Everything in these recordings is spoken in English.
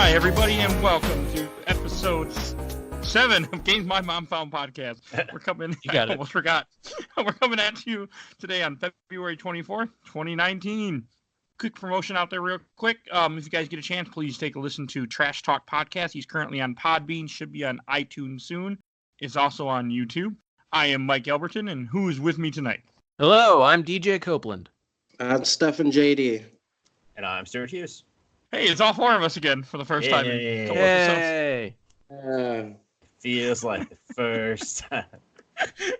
Hi, everybody, and welcome to episode 7 of Games My Mom Found podcast. We're coming. I almost forgot. We're coming at you today on February 24th, 2019. Quick promotion out there, real quick. If you guys get a chance, please take a listen to Trash Talk Podcast. He's currently on Podbean, should be on iTunes soon. It's also on YouTube. I am Mike Albertin, and who is with me tonight? Hello, I'm DJ Copland. I'm Stefan JD. And I'm Stuart Hughes. Hey, it's all 4 of us again for the first time in a couple episodes. Feels like the first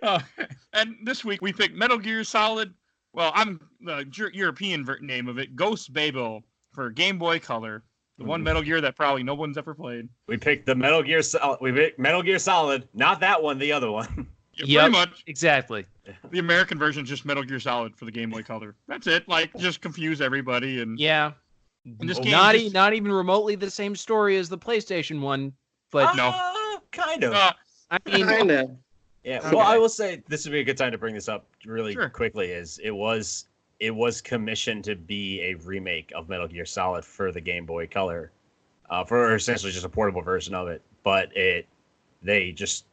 time. And this week we picked Metal Gear Solid. Well, I'm the European name of it, Ghost Babel for Game Boy Color. The one Metal Gear that probably no one's ever played. We picked the Metal Gear Solid. We picked Metal Gear Solid, not that one, the other one. Yeah, pretty much. Exactly. The American version is just Metal Gear Solid for the Game Boy Color. That's it. Like, just confuse everybody and yeah. And this game not even remotely the same story as the PlayStation one, but no, kind of. I mean, kind of. Yeah. Okay. Well, I will say this would be a good time to bring this up really Sure. quickly. Is it was commissioned to be a remake of Metal Gear Solid for the Game Boy Color, for essentially just a portable version of it. But they just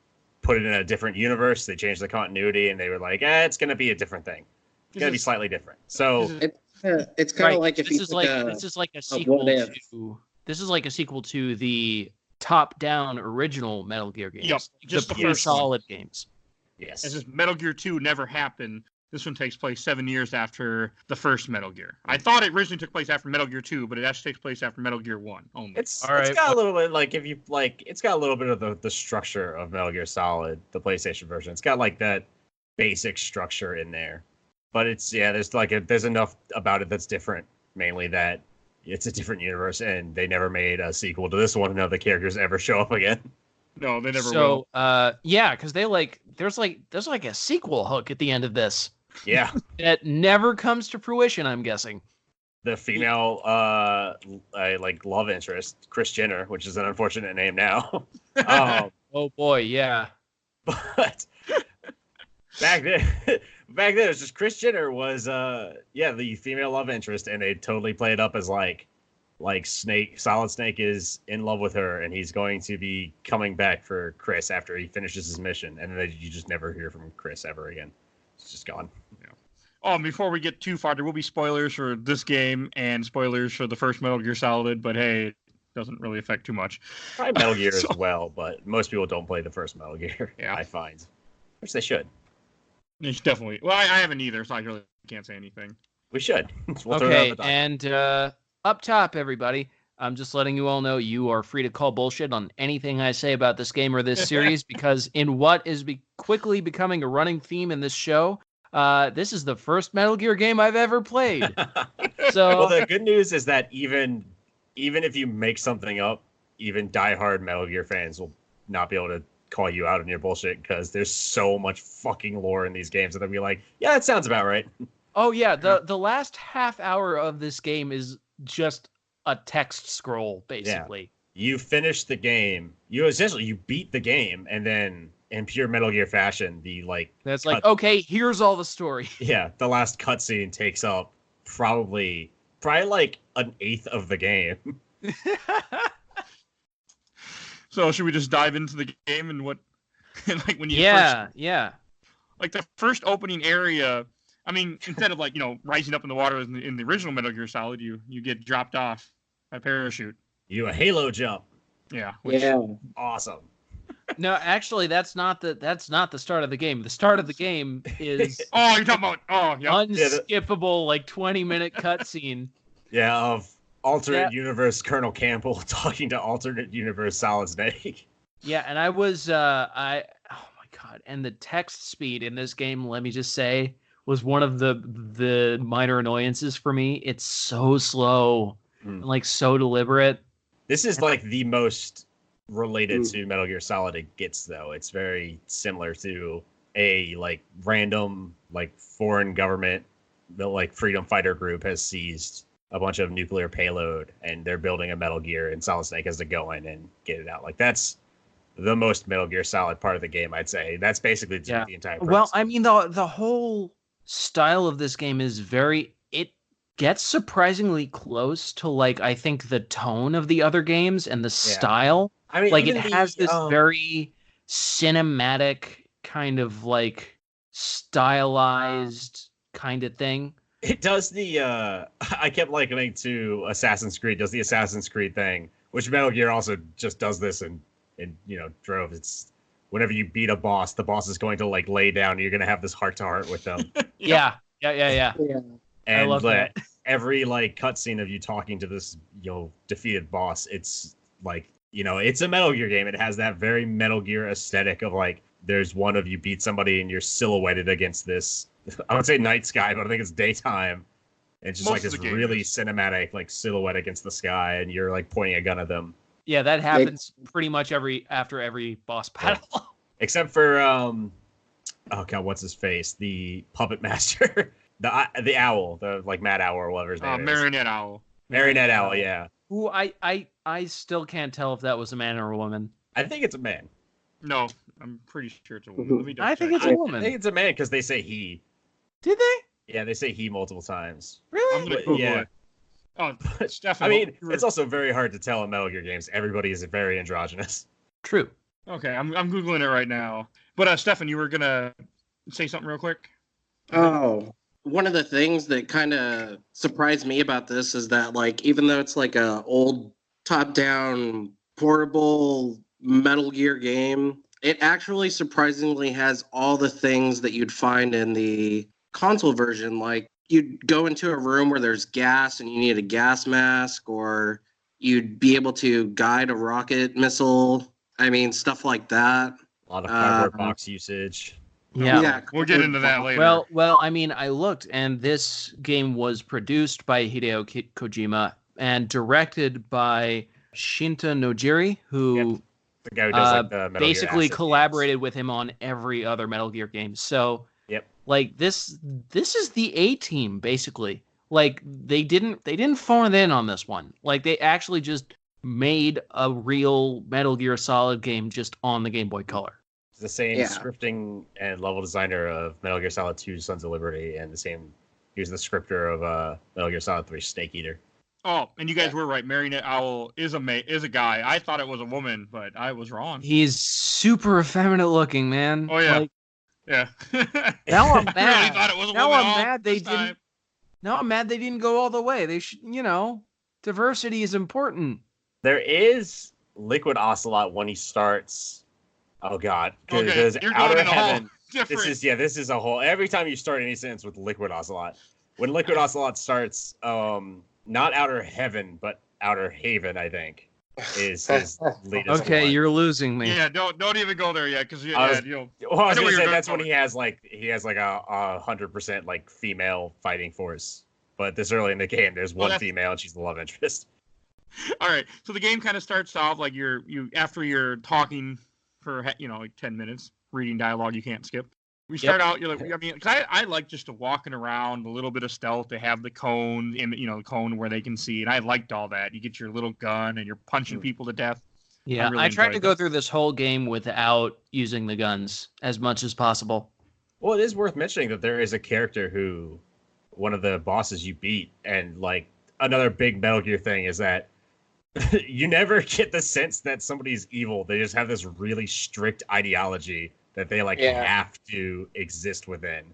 put it in a different universe. They changed the continuity, and they were like, it's going to be a different thing. It's going to be slightly different. So it's kind of like if this you is took like this is like a sequel to the top-down original Metal Gear games. Yep, just the the pure first one. Solid games. yes, It's just Metal Gear 2 never happened. This one takes place 7 years after the first Metal Gear. I thought it originally took place after Metal Gear 2, but it actually takes place after Metal Gear 1 only. It's All right, got a little bit it's got a little bit of the structure of Metal Gear Solid, the PlayStation version. It's got like that basic structure in there, but there's enough about it that's different. Mainly that it's a different universe, and they never made a sequel to this one. None of the characters ever show up again. No, they never will. So, because there's like a sequel hook at the end of this. Yeah, That never comes to fruition, I'm guessing. the female love interest, Kris Jenner, which is an unfortunate name now. Oh boy, yeah. But back then it was just Kris Jenner was the female love interest, and they totally played it up as like Solid Snake is in love with her, and he's going to be coming back for Chris after he finishes his mission, and then you just never hear from Chris ever again. It's just gone. Yeah. Oh, before we get too far, there will be spoilers for this game and spoilers for the first Metal Gear Solid, but hey, it doesn't really affect too much. Probably Metal Gear as well, but most people don't play the first Metal Gear. Yeah. I find, which they should. It's definitely. Well, I haven't either, so I really can't say anything. We should. We'll throw it Okay, out the top. and up top, everybody, I'm just letting you all know you are free to call bullshit on anything I say about this game or this series, because in what is quickly becoming a running theme in this show, this is the first Metal Gear game I've ever played. So, Well, the good news is that even if you make something up, even diehard Metal Gear fans will not be able to call you out on your bullshit, because there's so much fucking lore in these games that they'll be like, yeah, that sounds about right. oh yeah, the last half hour of this game is just a text scroll, basically. You finish the game, you beat the game, and then in pure Metal Gear fashion, That's like, okay, here's all the story. the last cutscene takes up probably like an eighth of the game. So should we just dive into the game and what, like when you Yeah. like the first opening area? I mean, instead of rising up in the water in the original Metal Gear Solid, you get dropped off by parachute. You a Halo jump. Yeah. Awesome. No, actually, that's not the start of the game. The start of the game is Oh, you're talking about unskippable, like 20-minute cutscene. Yeah, of alternate universe Colonel Campbell talking to alternate universe Solid Snake. Yeah, and I was oh my god, and the text speed in this game, let me just say, was one of the minor annoyances for me. It's so slow and like so deliberate. This is like the most related to Metal Gear Solid it gets, though. It's very similar to a random foreign government, the freedom fighter group has seized a bunch of nuclear payload, and they're building a Metal Gear, and Solid Snake has to go in and get it out. That's the most Metal Gear Solid part of the game, I'd say. That's basically the entire purpose. Well, I mean, the whole style of this game is gets surprisingly close to, like, I think the tone of the other games and the style. I mean, like, it has this very cinematic kind of, like, stylized kind of thing. It does the I kept likening to Assassin's Creed. Does the Assassin's Creed thing, which Metal Gear also just does this in Drove. It's whenever you beat a boss, the boss is going to like lay down. And you're going to have this heart to heart with them. Yeah. And I love that. Every like cutscene of you talking to this defeated boss, it's like it's a Metal Gear game. It has that very Metal Gear aesthetic of like there's one of you beat somebody and you're silhouetted against this. I would say night sky, but I think it's daytime. It's just like this really cinematic like silhouette against the sky, and you're like pointing a gun at them. Yeah, that happens pretty much after every boss battle. Yeah. Except for oh god, what's his face? The puppet master, the owl, the like Mad Owl or whatever his name is. Marionette Owl. Marionette Owl, yeah. Who I still can't tell if that was a man or a woman. I think it's a man. No, I'm pretty sure it's a woman. I think it's a woman. I think it's a man because they say he. Did they? Yeah, they say he multiple times. Really? I'm gonna Google it. Oh, Stefan. I mean, it's also very hard to tell in Metal Gear games. Everybody is very androgynous. True. Okay, I'm Googling it right now. But Stefan, you were gonna say something real quick? Oh, one of the things that kind of surprised me about this is that, like, even though it's like a old top-down portable Metal Gear game, it actually surprisingly has all the things that you'd find in the console version. Like, you'd go into a room where there's gas and you need a gas mask, or you'd be able to guide a rocket missile. I mean, stuff like that. A lot of cardboard box usage. Yeah. We'll get into that later. Well, I mean, I looked, and this game was produced by Hideo Kojima and directed by Shinta Nojiri, who the guy who does like the Metal basically Gear collaborated games. with him on every other Metal Gear game. So, yep. Like this is the A team basically. Like they didn't phone it in on this one. Like they actually just made a real Metal Gear Solid game just on the Game Boy Color. It's the same scripting and level designer of Metal Gear Solid 2 Sons of Liberty, and he was the scripter of Metal Gear Solid 3 Snake Eater. Oh, and you guys were right. Marionette Owl is a guy. I thought it was a woman, but I was wrong. He's super effeminate looking, man. Oh yeah, like, yeah. Now I'm mad. I really thought it was a now woman I'm mad they time. didn't. Now I'm mad they didn't go all the way. They should, diversity is important. There is Liquid Ocelot when he starts. Oh god, because you're Outer going in a Heaven. whole This is a whole. Every time you start any sentence with Liquid Ocelot, when Liquid Ocelot starts, not Outer Heaven, but Outer Haven, I think, is his latest. Okay, one. You're losing me. Yeah, don't even go there yet, because I was gonna say that's when he has like a 100% like female fighting force. But this early in the game, there's one female, and she's the love interest. All right, so the game kind of starts off like after you're talking for like 10 minutes, reading dialogue you can't skip. We start out, you're like, I mean, cause I like just to walking around, a little bit of stealth, to have the cone, cone where they can see, and I liked all that. You get your little gun, and you're punching people to death. Yeah, I tried to go through this whole game without using the guns as much as possible. Well, it is worth mentioning that there is a character who, one of the bosses you beat, and like another big Metal Gear thing is that you never get the sense that somebody's evil. They just have this really strict ideology that they have to exist within.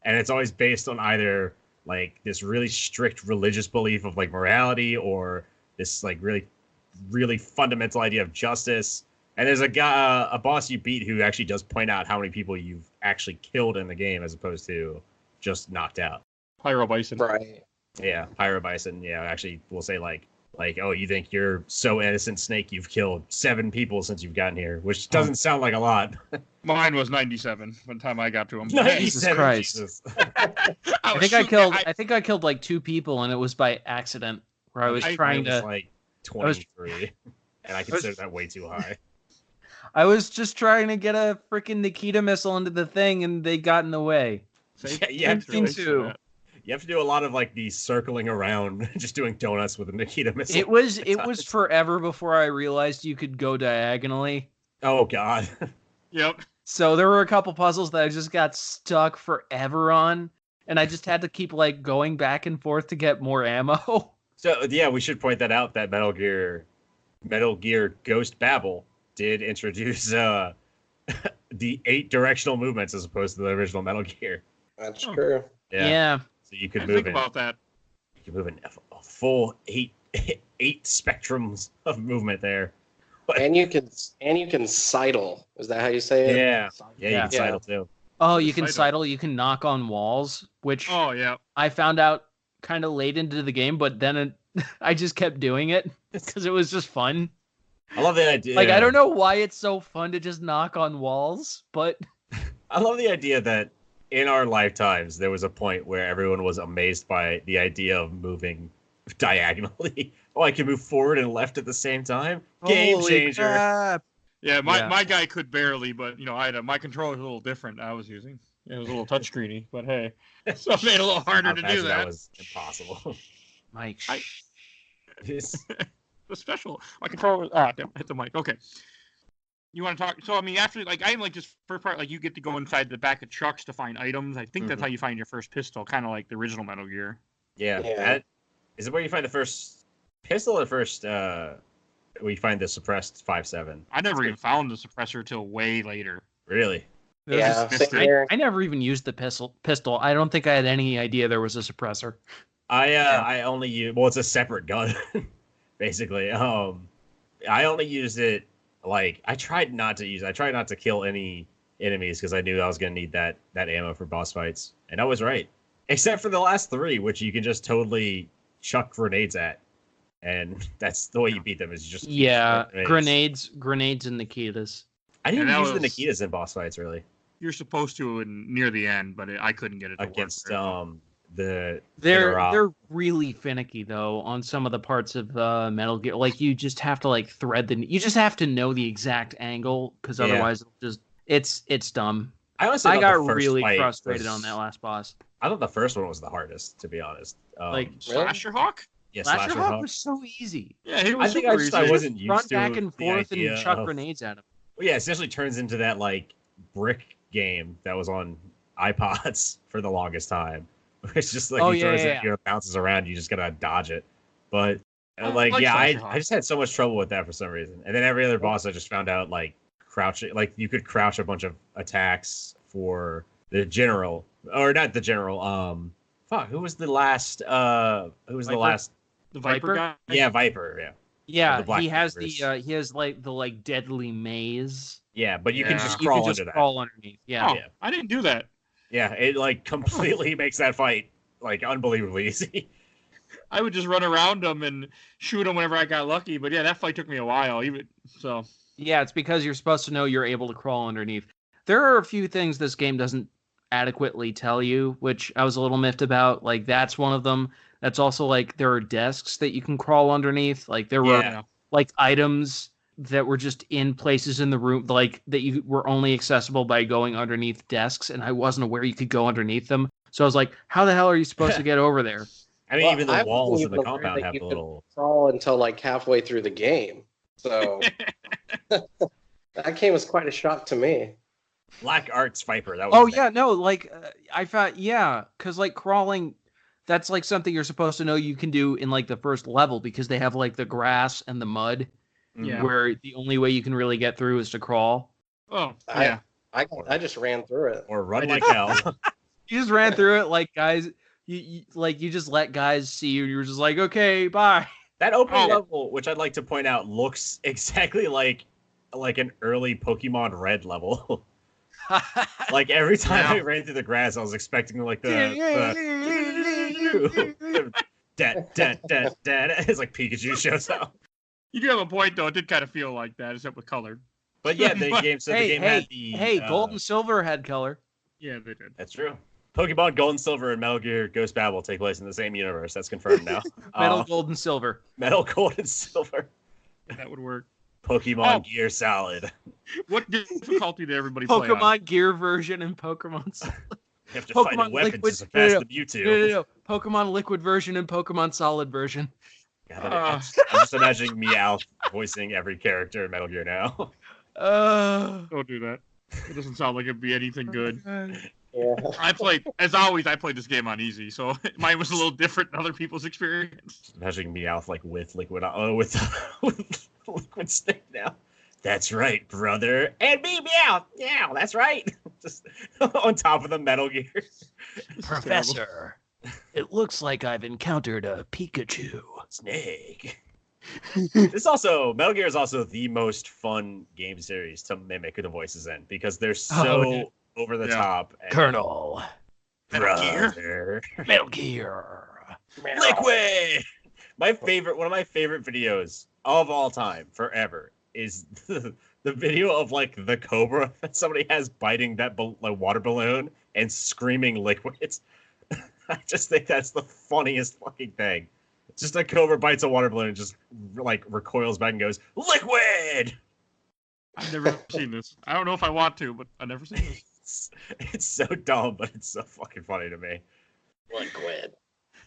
And it's always based on either like this really strict religious belief of like morality, or this like really, really fundamental idea of justice. And there's a boss you beat who actually does point out how many people you've actually killed in the game as opposed to just knocked out. Pyro Bison. Right. Yeah, Pyro Bison. Yeah, actually will say like, oh, you think you're so innocent, Snake, you've killed 7 people since you've gotten here, which doesn't sound like a lot. Mine was 97 by the time I got to him. 97, Jesus Christ. Jesus. I think I killed like 2 people, and it was by accident, where I was trying to like 23, and I consider that way too high. I was just trying to get a freaking Nikita missile into the thing, and they got in the way. You have to do a lot of like the circling around, just doing donuts with a Nikita missile. It was forever before I realized you could go diagonally. Oh god. Yep. So there were a couple puzzles that I just got stuck forever on, and I just had to keep like going back and forth to get more ammo. So yeah, we should point that out that Metal Gear Ghost Babel did introduce the 8 directional movements as opposed to the original Metal Gear. That's true. Yeah. So you could I move think in. about that. You can move in a full 8 spectrums of movement there. And you can sidle. Is that how you say it? Yeah, you Yeah. can sidle too. Oh, you can Sidle. sidle. You can knock on walls, which Oh yeah. I found out kind of late into the game, but then I just kept doing it because it was just fun. I love the idea. Like, I don't know why it's so fun to just knock on walls, but I love the idea that in our lifetimes there was a point where everyone was amazed by the idea of moving diagonally. Oh, I can move forward and left at the same time. Game Holy changer. crap. Yeah, my Yeah. my guy could barely, but I had my controller was a little different. I was using it was a little touchscreeny, but hey, so it made it a little harder I to do imagine that. was impossible. Mike, This- The special my controller. Damn, I hit the mic. Okay. You want to talk? So I mean, after I like this first part, like you get to go inside the back of trucks to find items. I think that's how you find your first pistol, kind of like the original Metal Gear. yeah. Yeah. Is it where you find the first pistol or first where you find the suppressed 5.7? I never even found the suppressor till way later. Really? Yeah, Just same here. I never even used the pistol. I don't think I had any idea there was a suppressor. I only use it's a separate gun, basically. I only used it I tried not to kill any enemies because I knew I was gonna need that ammo for boss fights, and I was right. Except for the last 3, which you can just totally chuck grenades at, and that's the way you beat them is you just Yeah, chuck grenades and Nikitas. I didn't And even that use the was- Nikitas in boss fights really You're supposed to near the end, but I couldn't get it to against work. the They're really finicky though on some of the parts of Metal Gear. Like you just have to thread you just have to know the exact angle because Yeah. otherwise it'll just it's dumb. I honestly I thought got the first really fight frustrated was- on that last boss. I thought the first one was the hardest, to be honest. Slasher Hawk. yeah, Slasher Hawk Hawk. was so easy. Yeah, it I was think super I easy. wasn't used Run to back and the forth and idea chuck of- grenades at him. Well, yeah, it essentially turns into that brick game that was on iPods for the longest time. It's just Oh, he yeah, throws yeah, it, it bounces around, you just gotta dodge it. But I like I Slasher Hawk. just had so much trouble with that for some reason. And then every other boss I just found out crouching, you could crouch a bunch of attacks for the general, or not the general. Who was the last? The Viper? last? The Viper Viper? guy. Yeah, Viper. Yeah, Yeah, the black he has Vipers. he has the deadly maze. yeah. But you can Yeah. just You crawl can just under that. crawl underneath. Yeah. Oh, Yeah. I didn't do that. Yeah, it completely makes that fight unbelievably easy. I would just run around them and shoot them whenever I got lucky. But yeah, that fight took me a while. Even so. Yeah, it's because you're supposed to know you're able to crawl underneath. There are a few things this game doesn't adequately tell you, which I was a little miffed about. Like, that's one of them. That's also, there are desks that you can crawl underneath. Like, there were, Yeah. items that were just in places in the room, that you were only accessible by going underneath desks, and I wasn't aware you could go underneath them. So I was like, how the hell are you supposed to get over there? I mean, Well, even I the walls wasn't in the even aware compound that have you the could little. crawl until halfway through the game. So that game was quite a shock to me. Black Arts Viper. That was. Oh his yeah, name. no, I found because crawling, that's something you're supposed to know you can do in the first level because they have the grass and the mud Yeah. where the only way you can really get through is to crawl. Oh, I- yeah. I just ran through it. Or run I like did. hell. You just ran through it guys. You just let guys see you. You were just like, okay, bye. That opening Oh. level, which I'd like to point out, looks exactly like an early Pokemon Red level. Every time Yeah. I ran through the grass, I was expecting the it's like Pikachu shows up. You do have a point though. It did kind of feel like that, except with color. But yeah, the game. So the game had the Gold and Silver had color. Yeah, they did. That's true. Pokemon Gold and Silver and Metal Gear Ghost Babel take place in the same universe. That's confirmed now. Metal, Gold, and Silver. Metal Gold and Silver. That would work. Pokemon Gear Solid. What difficulty did everybody play on? Pokemon Gear version and Pokemon. You have to fight Pokemon a weapon Liquid- to surpass no, the Mewtwo. No. Pokemon Liquid version and Pokemon Solid version. God, I'm just imagining Meowth voicing every character in Metal Gear now. Don't do that. It doesn't sound like it'd be anything good. Yeah. I played this game on easy, so mine was a little different than other people's experience. Imagine Meowth like with liquid with liquid snake now. That's right, brother. And me, Meow. Yeah, that's right. Just on top of the Metal Gear. Professor, it looks like I've encountered a Pikachu. Snake. Metal Gear is also the most fun game series to mimic the voices in because they're so over the top. And Colonel. brother. Metal Gear. Liquid. One of my favorite videos of all time, forever, is the video of like the cobra that somebody has biting that like water balloon and screaming liquids. I just think that's the funniest fucking thing. It's just a cobra bites a water balloon and just like recoils back and goes, liquid! I've never seen this. I don't know if I want to, but I've never seen this. It's so dumb, but it's so fucking funny to me. Liquid.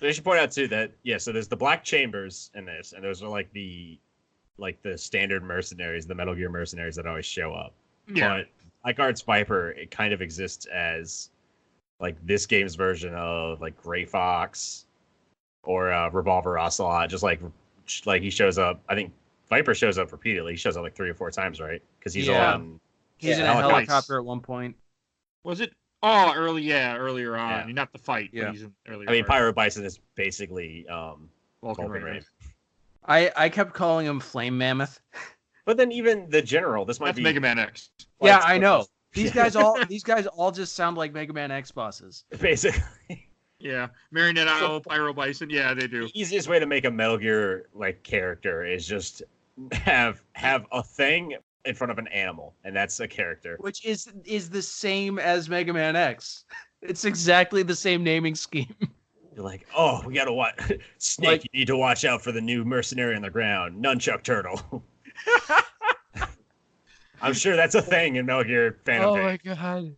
But I should point out too that so there's the black chambers in this, and those are like the standard mercenaries, the Metal Gear mercenaries that always show up. Yeah. But like Art's Viper, it kind of exists as like this game's version of like Gray Fox or Revolver Ocelot. Just like he shows up. I think Viper shows up repeatedly. He shows up like 3 or 4 times, right? Because he's on. He's in a helicopter at one point. Was it? Oh, earlier on. Yeah. Not the fight. Yeah. But he's in earlier. I mean, part. Pyro Bison is basically Vulcan Vulcan Rain. Rain. I kept calling him Flame Mammoth. But then even the general, this might That's be Mega Man X. Yeah, I know. These guys all just sound like Mega Man X bosses. Basically. Yeah, Marionette Owl, Pyro Bison. Yeah, they do. The easiest way to make a Metal Gear like character is just have a thing in front of an animal, and that's a character. Which is the same as Mega Man X. It's exactly the same naming scheme. You're like, oh, we gotta watch Snake. Like- You need to watch out for the new mercenary on the ground, Nunchuck Turtle. I'm sure that's a thing in Metal Gear Phantom Pain. my god.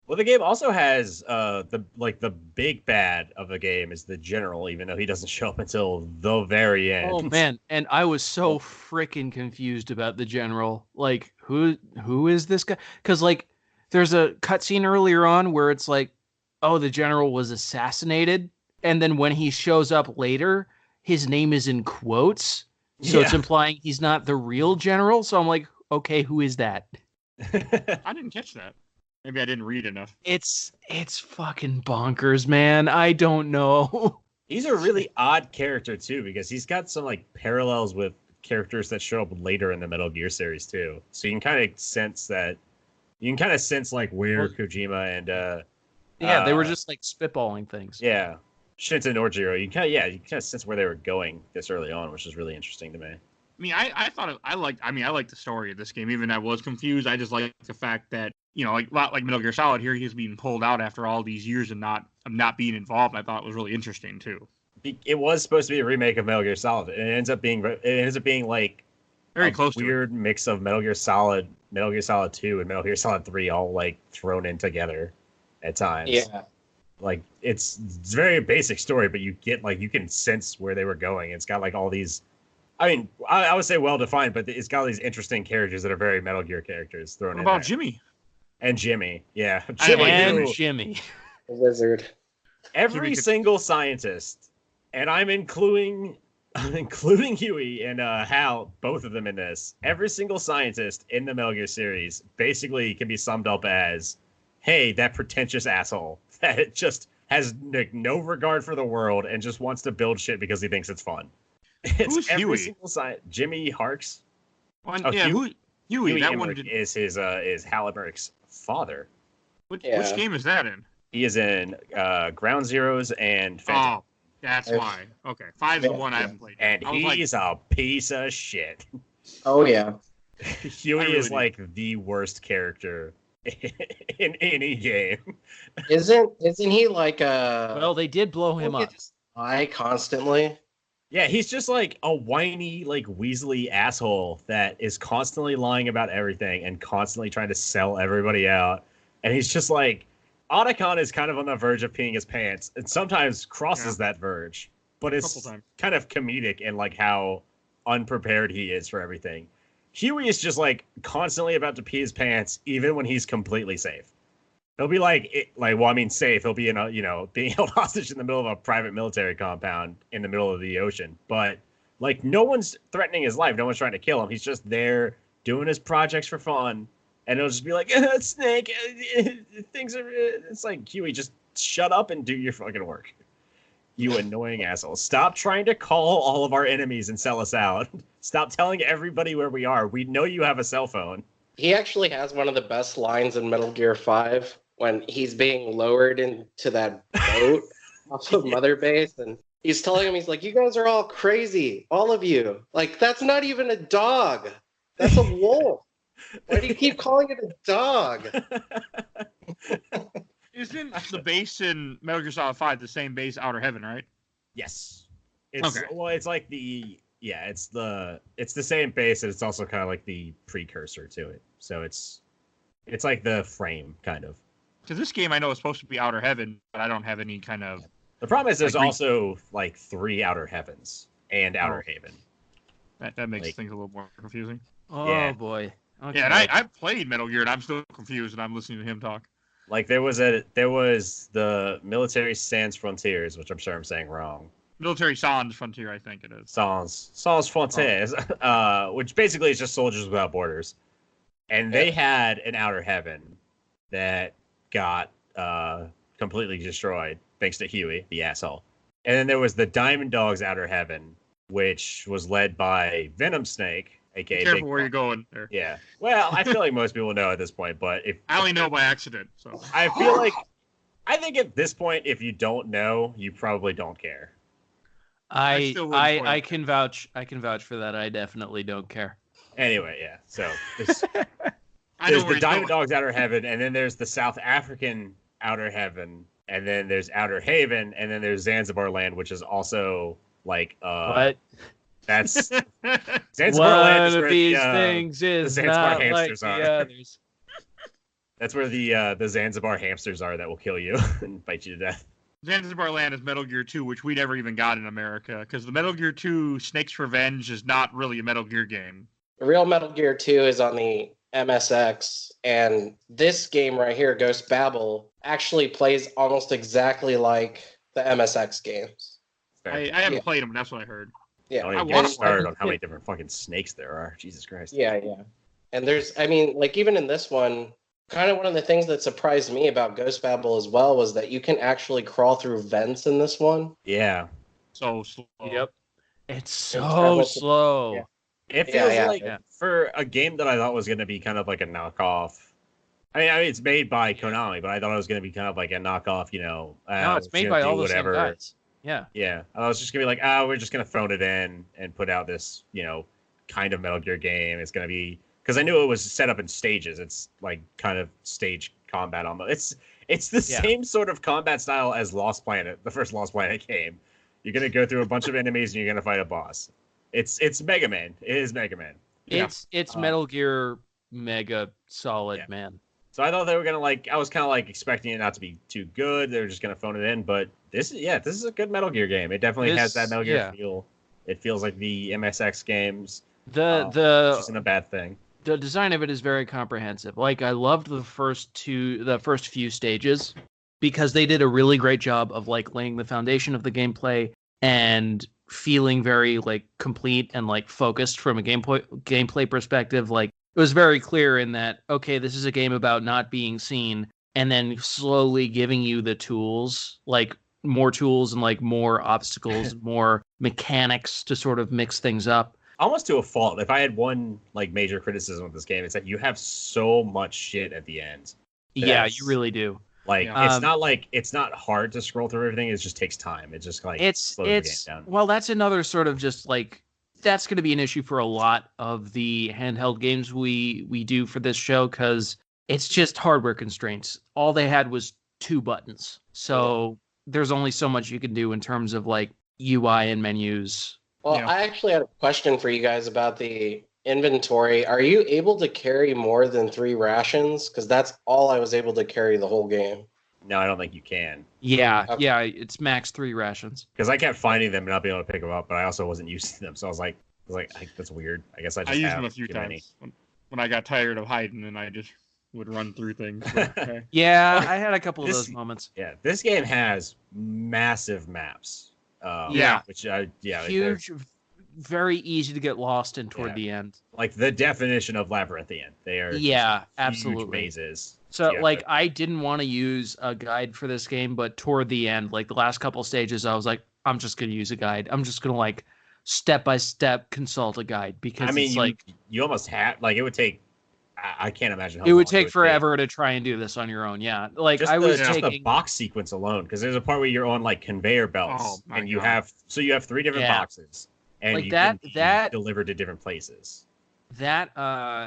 Well, the game also has the big bad of the game is the general, even though he doesn't show up until the very end. Oh man, and I was so freaking confused about the general. Like, who is this guy? Because like, there's a cutscene earlier on where it's like, oh, the general was assassinated, and then when he shows up later, his name is in quotes, so it's implying he's not the real general. So I'm like, okay, who is that? I didn't catch that. Maybe I didn't read enough. It's fucking bonkers, man. I don't know. He's a really odd character too, because he's got some like parallels with characters that show up later in the Metal Gear series too. So you can kind of sense like where Kojima and they were just like spitballing things. Yeah. Shinta Norjiro, you kind of sense where they were going this early on, which is really interesting to me. I mean, I liked the story of this game. Even I was confused. I just liked the fact that, like a lot like Metal Gear Solid here, he's being pulled out after all these years and not being involved. I thought it was really interesting too. It was supposed to be a remake of Metal Gear Solid, and it ends up being like Very close to weird mix of Metal Gear Solid 2, and Metal Gear Solid 3 all like thrown in together at times. Yeah. Like it's a very basic story, but you can sense where they were going. It's got like all these. I mean, I would say well defined, but it's got all these interesting characters that are very Metal Gear characters thrown in. What about there. Jimmy? And Jimmy, yeah, Jimmy. The wizard. Every single scientist, and I'm including Huey and Hal, both of them in this. Every single scientist in the Metal Gear series basically can be summed up as, "Hey, that pretentious asshole that just has no regard for the world and just wants to build shit because he thinks it's fun." Who's every Huey? single Jimmy Harks. Huey. That one is his Hal Emmerich's father. Which game is that in? He is in Ground Zeroes and Phantom. Oh, that's why. Okay, 5's the one I haven't played. And he's a piece of shit. Oh yeah. Huey is like the worst character in any game. Isn't he like a? Well, they did blow him up. Lie constantly. Yeah, he's just like a whiny, like Weasley asshole that is constantly lying about everything and constantly trying to sell everybody out. And he's just like, Otacon is kind of on the verge of peeing his pants and sometimes crosses that verge. But it's kind of comedic in like how unprepared he is for everything. Huey is just like constantly about to pee his pants even when he's completely safe. He'll be safe. He'll be being held hostage in the middle of a private military compound in the middle of the ocean. But like, no one's threatening his life. No one's trying to kill him. He's just there doing his projects for fun. And it'll just be like, Snake, things are. It's like, Huey, just shut up and do your fucking work. You annoying asshole. Stop trying to call all of our enemies and sell us out. Stop telling everybody where we are. We know you have a cell phone. He actually has one of the best lines in Metal Gear 5 when he's being lowered into that boat off of Mother Base. And he's telling him, he's like, you guys are all crazy. All of you. Like, that's not even a dog. That's a wolf. Why do you keep calling it a dog? Isn't the base in Metal Gear Solid 5 the same base Outer Heaven, right? Yes. It's okay. Well, it's like it's the same base, and it's also kind of like the precursor to it. So it's like the frame, kind of. Because this game I know is supposed to be Outer Heaven, but I don't have any kind of. The problem is there's also like 3 Outer Heavens and Outer Haven. That makes things a little more confusing. Oh boy. Okay. Yeah, and I played Metal Gear, and I'm still confused, and I'm listening to him talk. Like there was the Military Sans Frontiers, which I'm sure I'm saying wrong. Military Sans Frontier, I think it is. Sans Frontiers, which basically is just Soldiers Without Borders. And they had an Outer Heaven that got completely destroyed, thanks to Huey, the asshole. And then there was the Diamond Dogs Outer Heaven, which was led by Venom Snake, aka Be careful Big where Pop. you're going there. Yeah. Well, I feel like most people know at this point, but I only know by accident. So I think at this point, if you don't know, you probably don't care. I can vouch for that. I definitely don't care. Anyway, yeah. So there's I know where the he's Diamond going. Dogs Outer Heaven, and then there's the South African Outer Heaven, and then there's Outer Haven, and then there's Zanzibar Land, which is also like What? That's Zanzibar Land is One where of these things is Zanzibar not like hamsters the are. others. That's where the Zanzibar hamsters are that will kill you and bite you to death. Zanzibar Land is Metal Gear 2, which we never even got in America, because the Metal Gear 2 Snake's Revenge is not really a Metal Gear game. The real Metal Gear 2 is on the MSX, and this game right here, Ghost Babel, actually plays almost exactly like the MSX games. I haven't played them, but that's what I heard. Yeah, Don't I even get want- started on how many different fucking snakes there are. Jesus Christ. yeah. And there's, I mean, like even in this one, kind of one of the things that surprised me about Ghost Babel as well was that you can actually crawl through vents in this one. Yeah. So slow. Yep. It's so travel to- slow. yeah. It feels like Yeah. for a game that I thought was going to be kind of like a knockoff. I mean, it's made by Konami, but I thought it was going to be kind of like a knockoff. No, it's made by all the same guys. Yeah. Yeah, I was just gonna be like, we're just gonna phone it in and put out this, kind of Metal Gear game. It's gonna be because I knew it was set up in stages. It's like kind of stage combat almost. It's the same sort of combat style as Lost Planet, the first Lost Planet game. You're gonna go through a bunch of enemies and you're gonna fight a boss. It's Mega Man. It is Mega Man. It's Metal Gear Mega Solid, man. So I thought they were gonna I was kind of like expecting it not to be too good. They were just gonna phone it in, but this is a good Metal Gear game. It definitely has that Metal Gear feel. It feels like the MSX games. Which isn't a bad thing. The design of it is very comprehensive. Like I loved the first few stages because they did a really great job of like laying the foundation of the gameplay and feeling very like complete and like focused from a gameplay perspective. Like it was very clear in that, okay, this is a game about not being seen, and then slowly giving you the tools, like more tools and like more obstacles, more mechanics to sort of mix things up. Almost to a fault. If I had one like major criticism of this game, it's that you have so much shit at the end. Yeah, you really do. Like it's not hard to scroll through everything. It just takes time. It just slows the game down. Well, that's another sort of just like that's going to be an issue for a lot of the handheld games we do for this show because it's just hardware constraints. All they had was 2 buttons, so there's only so much you can do in terms of like UI and menus. Well, I actually had a question for you guys about the inventory. Are you able to carry more than 3 rations? Because that's all I was able to carry the whole game. No, I don't think you can. Yeah, it's max 3 rations. Because I kept finding them and not being able to pick them up, but I also wasn't using them, so I was like, that's weird. I guess I just used them a few times when I got tired of hiding, and I just would run through things. But, okay. Yeah, I had a couple of those moments. Yeah, this game has massive maps. Yeah. Huge, very easy to get lost in toward the end. Like the definition of labyrinthian. They are absolutely huge mazes. So like I didn't want to use a guide for this game, but toward the end, like the last couple stages, I was like, I'm just gonna use a guide. I'm just gonna like step by step consult a guide because you almost have like it would take. I can't imagine how it would take forever to try and do this on your own. Yeah, like just I was just taking the box sequence alone, because there's a part where you're on like conveyor belts, and you have 3 different boxes, and like you that can be delivered to different places. That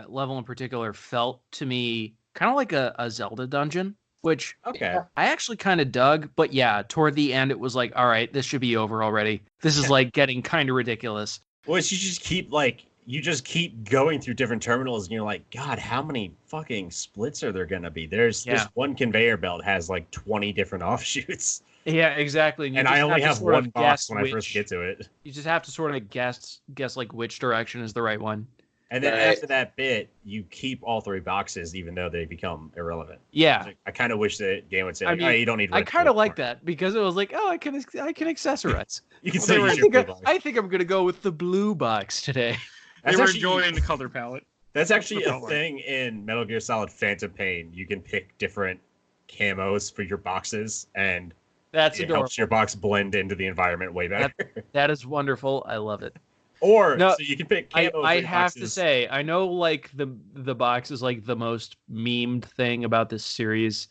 level in particular felt to me kind of like a Zelda dungeon, which I actually kind of dug. But yeah, toward the end, it was like, all right, this should be over already. This is like getting kind of ridiculous. Well, you just keep going through different terminals, and you're like, God, how many fucking splits are there gonna be? There's this one conveyor belt has like 20 different offshoots. Yeah, exactly. And I only have one box when I first get to it. You just have to sort of guess like which direction is the right one. And then after that bit, you keep all 3 boxes, even though they become irrelevant. Yeah. I kind of wish the game would say, like, you don't need. I kind of like that because it was like, I can accessorize. You can say I think I'm gonna go with the blue box today. They were enjoying the color palette. That's actually a thing in Metal Gear Solid Phantom Pain. You can pick different camos for your boxes, and it helps your box blend into the environment way better. That is wonderful. I love it. So you can pick camo. I have to say, I know like the box is like the most memed thing about this series.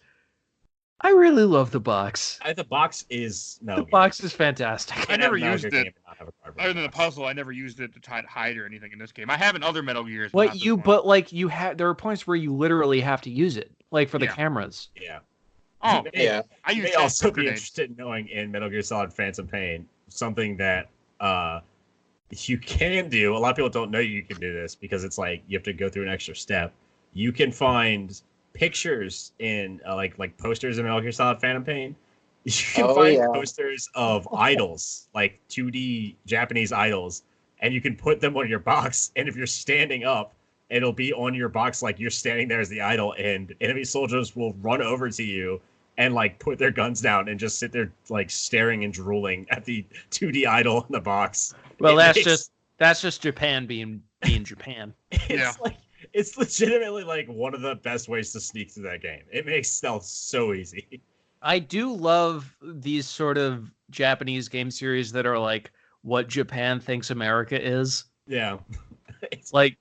I really love the box. The box is box is fantastic. I never used it. Other than the puzzle, I never used it to try to hide or anything in this game. I have in other Metal Gears. There are points where you literally have to use it, like for the cameras. Yeah. Oh, yeah. I may also be interested in knowing in Metal Gear Solid Phantom Pain something that you can do. A lot of people don't know you can do this because it's like you have to go through an extra step. You can find pictures in like posters in Metal Gear Solid Phantom Pain. You can find posters of idols, like 2D Japanese idols, and you can put them on your box. And if you're standing up, it'll be on your box like you're standing there as the idol, and enemy soldiers will run over to you and like put their guns down and just sit there like staring and drooling at the 2D idol in the box. Well, that's just Japan being Japan. It's legitimately like one of the best ways to sneak through that game. It makes stealth so easy. I do love these sort of Japanese game series that are like what Japan thinks America is. Yeah. It's like,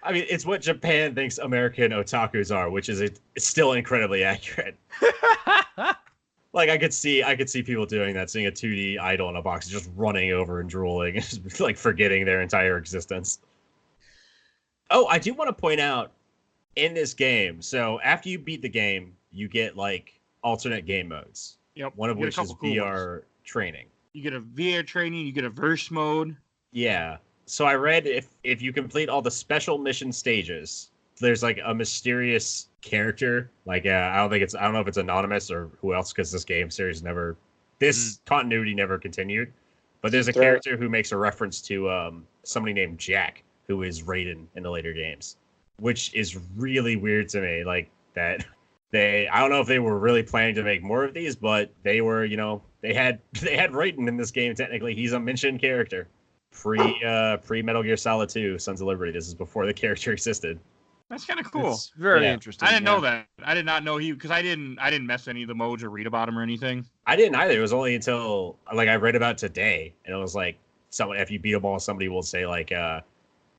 I mean, it's what Japan thinks American otakus are, which is it's still incredibly accurate. Like I could see people doing that, seeing a 2D idol in a box, just running over and drooling, just like forgetting their entire existence. Oh, I do want to point out in this game. So after you beat the game, you get like alternate game modes. Yep. One of which is VR training. You get a VR training. You get a verse mode. Yeah. So I read if you complete all the special mission stages, there's like a mysterious character. Like I don't know if it's anonymous or who else, because this game series continuity never continued. But there's a character who makes a reference to somebody named Jack, who is Raiden in the later games, which is really weird to me. Like that I don't know if they were really planning to make more of these, but they were, they had Raiden in this game. Technically, he's a mentioned character. Pre Metal Gear Solid 2, Sons of Liberty. This is before the character existed. That's kind of cool. It's very interesting. I didn't know that. I did not know because I didn't mess any of the modes or read about them or anything. I didn't either. It was only until like I read about today, and it was like someone, if you beat them all, somebody will say like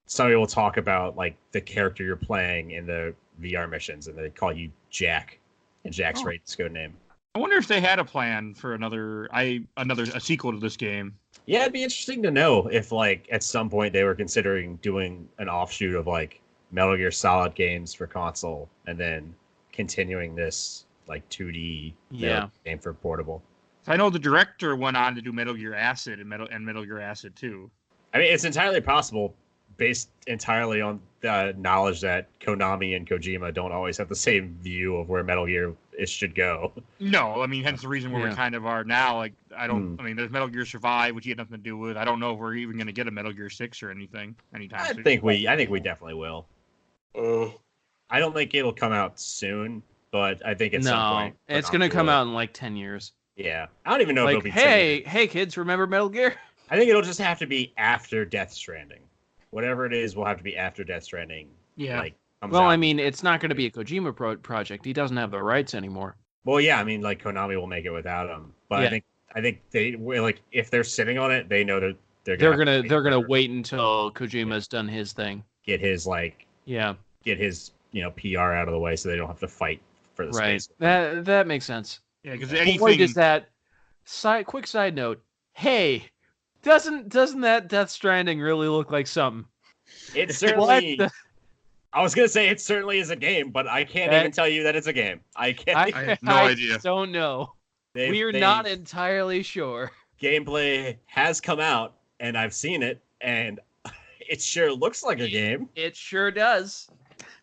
somebody will talk about like the character you're playing in the VR missions, and they call you Jack, and Jack's Raiden's code name. I wonder if they had a plan for a sequel to this game. Yeah, it'd be interesting to know if like at some point they were considering doing an offshoot of like Metal Gear Solid games for console, and then continuing this like 2D game for portable. I know the director went on to do Metal Gear Acid and Metal Gear Acid 2. I mean, it's entirely possible, based entirely on the knowledge that Konami and Kojima don't always have the same view of where Metal Gear should go. No, I mean, hence the reason where we kind of are now. Like, I mean, there's Metal Gear Survive, which he had nothing to do with. I don't know if we're even going to get a Metal Gear 6 or anything anytime soon. I think we definitely will. I don't think it'll come out soon, but I think at some point. It's going to come out in like 10 years. Yeah. I don't even know like, if it'll be hey kids, remember Metal Gear? I think it'll just have to be after Death Stranding. Whatever it is will have to be after Death Stranding. Yeah. Well, I mean, it's not going to be a Kojima project. He doesn't have the rights anymore. Well, yeah, I mean, like Konami will make it without him. But yeah. I think they like if they're sitting on it, they know that they're gonna wait until Kojima's done his thing. Get his get his PR out of the way so they don't have to fight for the space. That makes sense. Yeah, because anything. Boy, does that quick side note. Hey, doesn't that Death Stranding really look like something? It certainly. I was gonna say it certainly is a game, but I can't even tell you that it's a game. I have no idea. I don't know. We're not entirely sure. Gameplay has come out, and I've seen it, and it sure looks like a game. It sure does.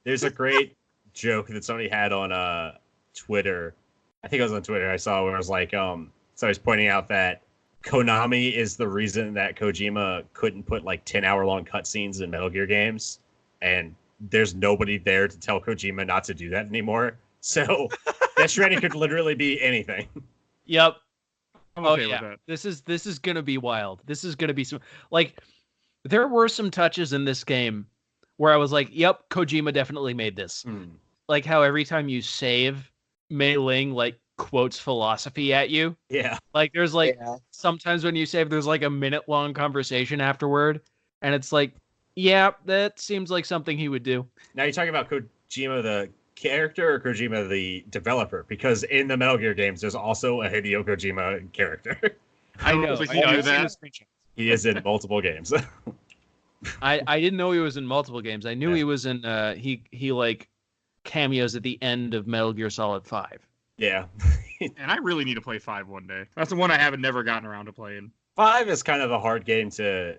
There's a great joke that somebody had on Twitter. I think it was on Twitter. I saw where it was like, so I was pointing out that Konami is the reason that Kojima couldn't put like 10-hour-long cutscenes in Metal Gear games, and there's nobody there to tell Kojima not to do that anymore. So Death Stranding could literally be anything. Yep. I'm okay with that. This is gonna be wild. This is gonna be some there were some touches in this game where I was like, yep, Kojima definitely made this. Like how every time you save, Mei Ling quotes philosophy at you. Yeah. Like there's sometimes when you save, there's a minute-long conversation afterward, and it's like, yeah, that seems like something he would do. Now you're talking about Kojima the character or Kojima the developer? Because in the Metal Gear games, there's also a Hideo Kojima character. I know. He is in multiple games. I didn't know he was in multiple games. I knew he was in. He cameos at the end of Metal Gear Solid 5. Yeah. And I really need to play 5 one day. That's the one I haven't never gotten around to playing. 5 is kind of a hard game to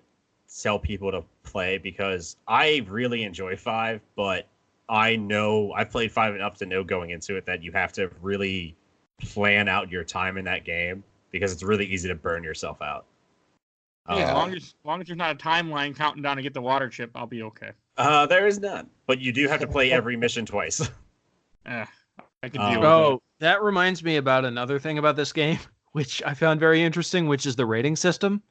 tell people to play because I really enjoy 5, but I know I played 5 enough to know going into it that you have to really plan out your time in that game because it's really easy to burn yourself out. As long as there's not a timeline counting down to get the water chip, I'll be okay. There is none, but you do have to play every mission twice. I can deal with that. That reminds me about another thing about this game, which I found very interesting, which is the rating system.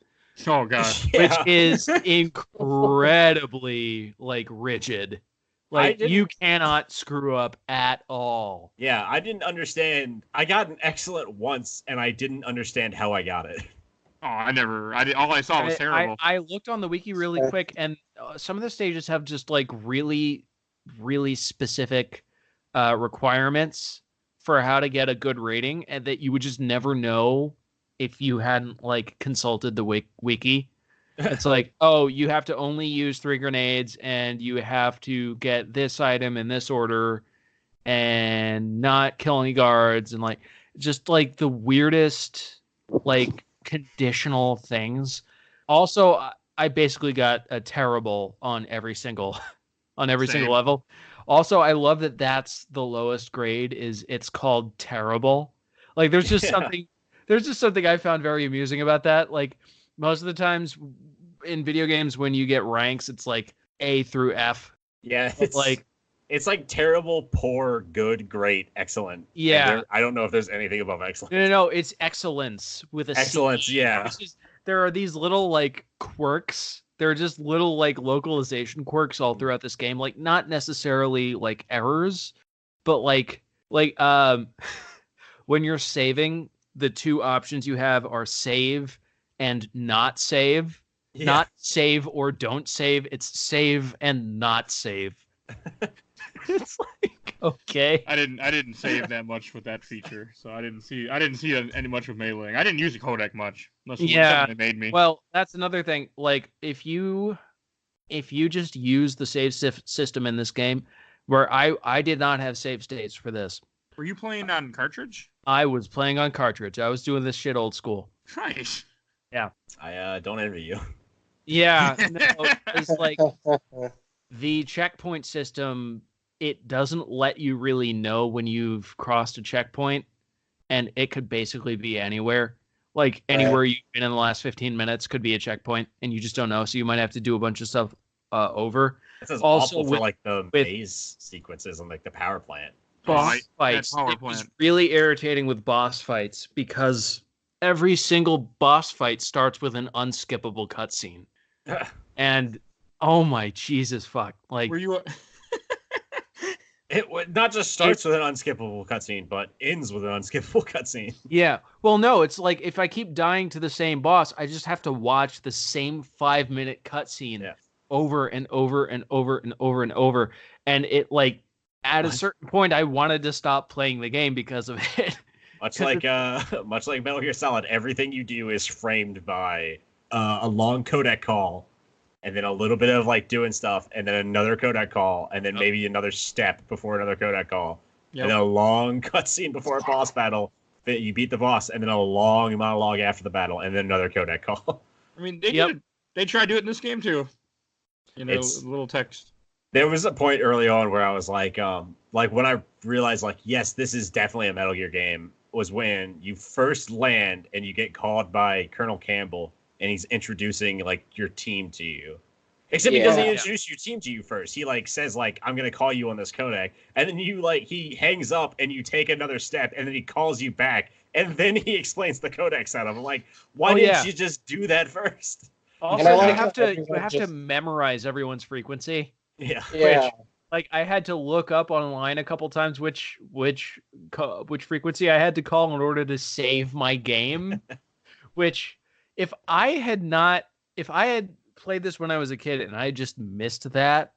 Oh gosh, which is incredibly rigid. You cannot screw up at all. Yeah, I didn't understand. I got an excellent once, and I didn't understand how I got it. Oh, all I saw was terrible. I looked on the wiki really quick, and some of the stages have just really, really specific requirements for how to get a good rating, and that you would just never know if you hadn't consulted the wiki. It's you have to only use 3 grenades, and you have to get this item in this order, and not kill any guards, and just the weirdest conditional things. Also, I basically got a terrible on every single level. Also, I love that that's the lowest grade. It's called terrible. There's just something I found very amusing about that. Most of the times in video games, when you get ranks, it's A through F. Yeah, it's terrible, poor, good, great, excellent. Yeah, I don't know if there's anything above excellent. No, it's excellence with a excellence. C. Yeah, there are these little quirks. They're just little localization quirks all throughout this game. Not necessarily errors, but when you're saving, the 2 options you have are save and not save. Yeah. Not save or don't save. It's save and not save. It's okay. I didn't save that much with that feature, so I didn't see any much of Mei Ling. I didn't use the codec much. Something made me. Well, that's another thing. If you just use the save system in this game, where I did not have save states for this. Were you playing on cartridge? I was playing on cartridge. I was doing this shit old school. Nice. Yeah. I don't envy you. Yeah. No, it's the checkpoint system, it doesn't let you really know when you've crossed a checkpoint, and it could basically be anywhere. Anywhere you've been in the last 15 minutes could be a checkpoint, and you just don't know. So you might have to do a bunch of stuff over. This is Also awful for with- like the with- maze sequences and like the power plant. Boss that fights. power It was plant. really irritating with boss fights because every single boss fight starts with an unskippable cutscene. And oh my Jesus fuck. Like Were you? Not just starts with an unskippable cutscene, but ends with an unskippable cutscene. yeah. Well, no, it's like if I keep dying to the same boss, I just have to watch the same 5-minute cutscene over and over and over and over and over. And it like at a certain point I wanted to stop playing the game because of it. Much like Metal Gear Solid, everything you do is framed by a long codec call, and then a little bit of like doing stuff, and then another codec call, and then maybe another step before another codec call, and then a long cutscene before a boss battle that you beat the boss, and then a long monologue after the battle, and then another codec call. I mean, they tried to do it in this game too. You know, It's- a little text. There was a point early on where I was like when I realized like, yes, this is definitely a Metal Gear game, was when you first land and you get called by Colonel Campbell, and he's introducing like your team to you. Except he doesn't introduce your team to you first. He like says like, I'm gonna call you on this codec, and then you like he hangs up and you take another step, and then he calls you back, and then he explains the codec setup. I'm like, why didn't you just do that first? Also, like you have how to memorize everyone's frequency. Yeah. Yeah. Like I had to look up online a couple times which frequency I had to call in order to save my game. Which if I had played this when I was a kid and I just missed that,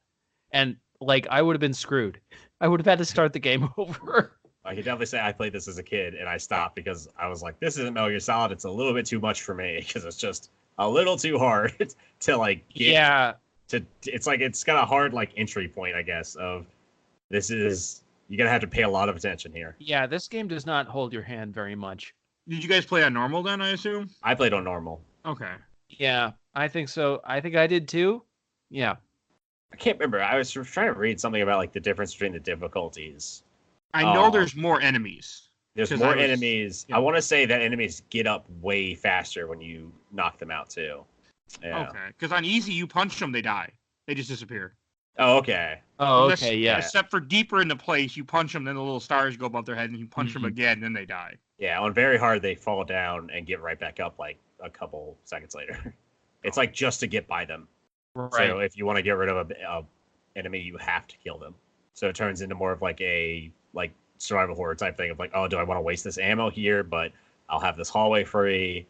and like I would have been screwed. I would have had to start the game over. I can definitely say I played this as a kid and I stopped because I was like, this isn't Metal Gear Solid. It's a little bit too much for me because it's just a little too hard to like get it's like it's got a hard like entry point, I guess, of this is you're gonna have to pay a lot of attention here. Yeah, this game does not hold your hand very much. Did you guys play on normal then? I assume. I played on normal. Okay. Yeah, I think so. I think I did too. Yeah. I can't remember. I was trying to read something about like the difference between the difficulties. I know there's more enemies. There's 'Cause more I was- enemies. yeah. I want to say that enemies get up way faster when you knock them out too. Yeah. Okay. Because on easy, you punch them, they die. They just disappear. Oh, okay. Oh, Unless- okay, yeah. Except for deeper into place, you punch them, then the little stars go above their head, and you punch them Mhm. again, then they die. Yeah, on very hard they fall down and get right back up like a couple seconds later. It's like just to get by them. Right. So if you want to get rid of a enemy, you have to kill them. So it turns into more of like a like survival horror type thing of like, oh, do I want to waste this ammo here? But I'll have this hallway free.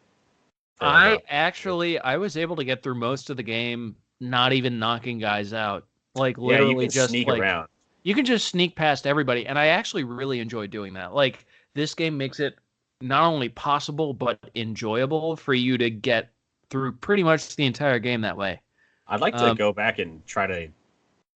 I was able to get through most of the game not even knocking guys out. Like literally you can just sneak like around. you can just sneak past everybody, and I actually really enjoy doing that. Like this game makes it not only possible but enjoyable for you to get through pretty much the entire game that way. I'd like to go back and try to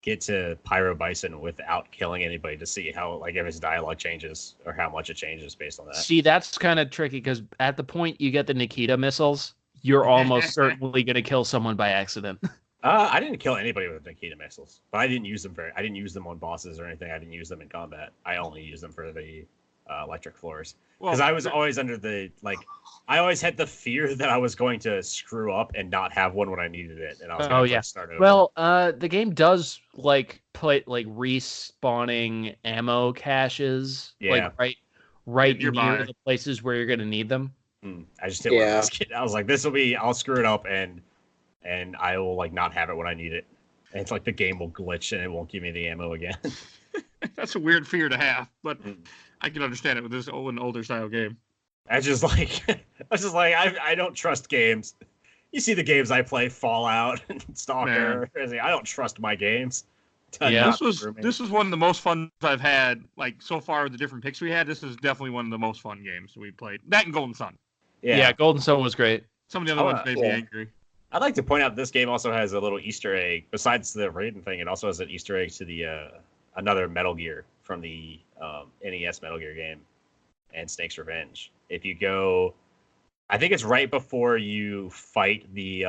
get to Pyro Bison without killing anybody to see how like if his dialogue changes or how much it changes based on that. See, that's kind of tricky because at the point you get the Nikita missiles, you're almost certainly going to kill someone by accident. I didn't kill anybody with Nikita missiles, but I didn't use them on bosses or anything. I didn't use them in combat. I only used them for the electric floors because I was always under the like. I always had the fear that I was going to screw up and not have one when I needed it, and I was going to start over. Well, the game does like put like respawning ammo caches, like right near the places where you're going to need them. I just didn't want to risk it. I was like, I'll screw it up and I will like not have it when I need it. And it's like the game will glitch and it won't give me the ammo again. That's a weird fear to have, but I can understand it with this older style game. I don't trust games. You see the games I play, Fallout and Stalker. I don't trust my games. This was one of the most fun I've had. Like so far, the different picks we had. This is definitely one of the most fun games we played. That and Golden Sun. Yeah, Golden Sun was great. Some of the other ones made me angry. I'd like to point out this game also has a little Easter egg. Besides the Raiden thing, it also has an Easter egg to the another Metal Gear from the NES Metal Gear game and Snake's Revenge. If you go, I think it's right before you fight the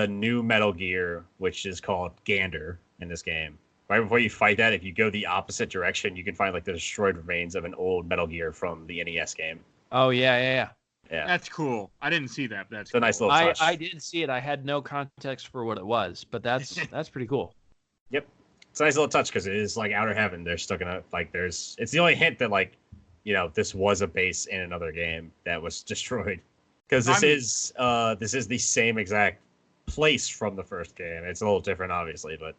new Metal Gear, which is called Gander in this game. Right before you fight that, if you go the opposite direction, you can find like the destroyed remains of an old Metal Gear from the NES game. Oh yeah. Yeah, That's cool. I didn't see that. That's it's a nice little touch. I did see it. I had no context for what it was, but that's pretty cool. Yep, it's a nice little touch because it is like Outer Heaven. They're stuck in a it's the only hint that like this was a base in another game that was destroyed because this is the same exact place from the first game. It's a little different, obviously, but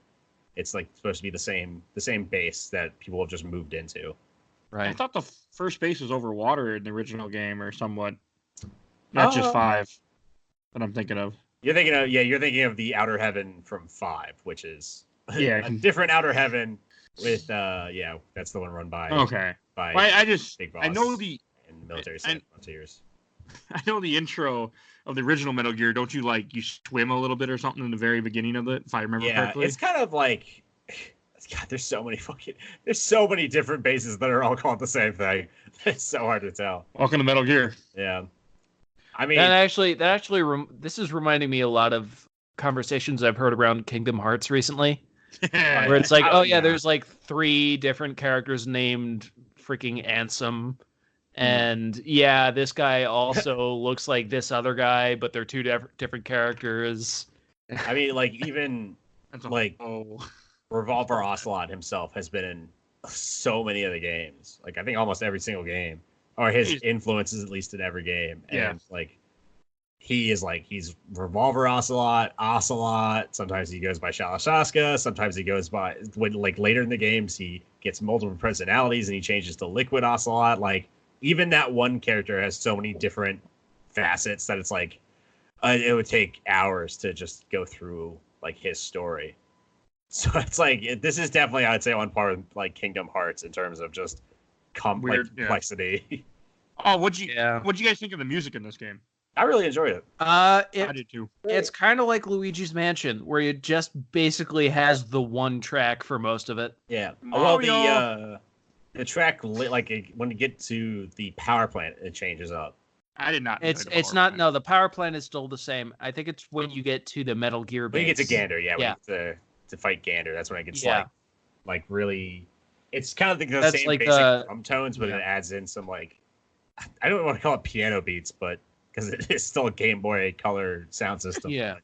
it's like supposed to be the same base that people have just moved into. Right. I thought the first base was over water in the original game, or somewhat. Not just 5 that I'm thinking of. You're thinking of the Outer Heaven from 5, which is a different Outer Heaven with that's the one run by by Big Boss I know the and military frontiers. I know the intro of the original Metal Gear. Don't you you swim a little bit or something in the very beginning of it, if I remember correctly? It's kind of like God, there's so many different bases that are all called the same thing. It's so hard to tell. Welcome to Metal Gear. Yeah. I mean, this is reminding me a lot of conversations I've heard around Kingdom Hearts recently, where it's like, there's like 3 different characters named freaking Ansem, and this guy also looks like this other guy, but they're 2 different characters. I mean, like even Revolver Ocelot himself has been in so many of the games. Like I think almost every single game. Or his influences, at least in every game. And he's Revolver Ocelot. Sometimes he goes by Shalashaska. Sometimes he goes by later in the games he gets multiple personalities and he changes to Liquid Ocelot. Like even that one character has so many different facets that it's like it would take hours to just go through like his story. So it's like this is definitely, I'd say, on par with like Kingdom Hearts in terms of just complexity. Oh, what'd you guys think of the music in this game? I really enjoyed it. I did too. It's kind of like Luigi's Mansion, where it just basically has the one track for most of it. Yeah. Well, the track when you get to the power plant, it changes up. I did not. It's not. No, the power plant is still the same. I think it's when you get to the Metal Gear base. When you get to Gander, when you get to fight Gander, that's when it gets like really. It's kind of the same basic drum tones, but it adds in some I don't want to call it piano beats, but because it is still a Game Boy Color sound system. Yeah,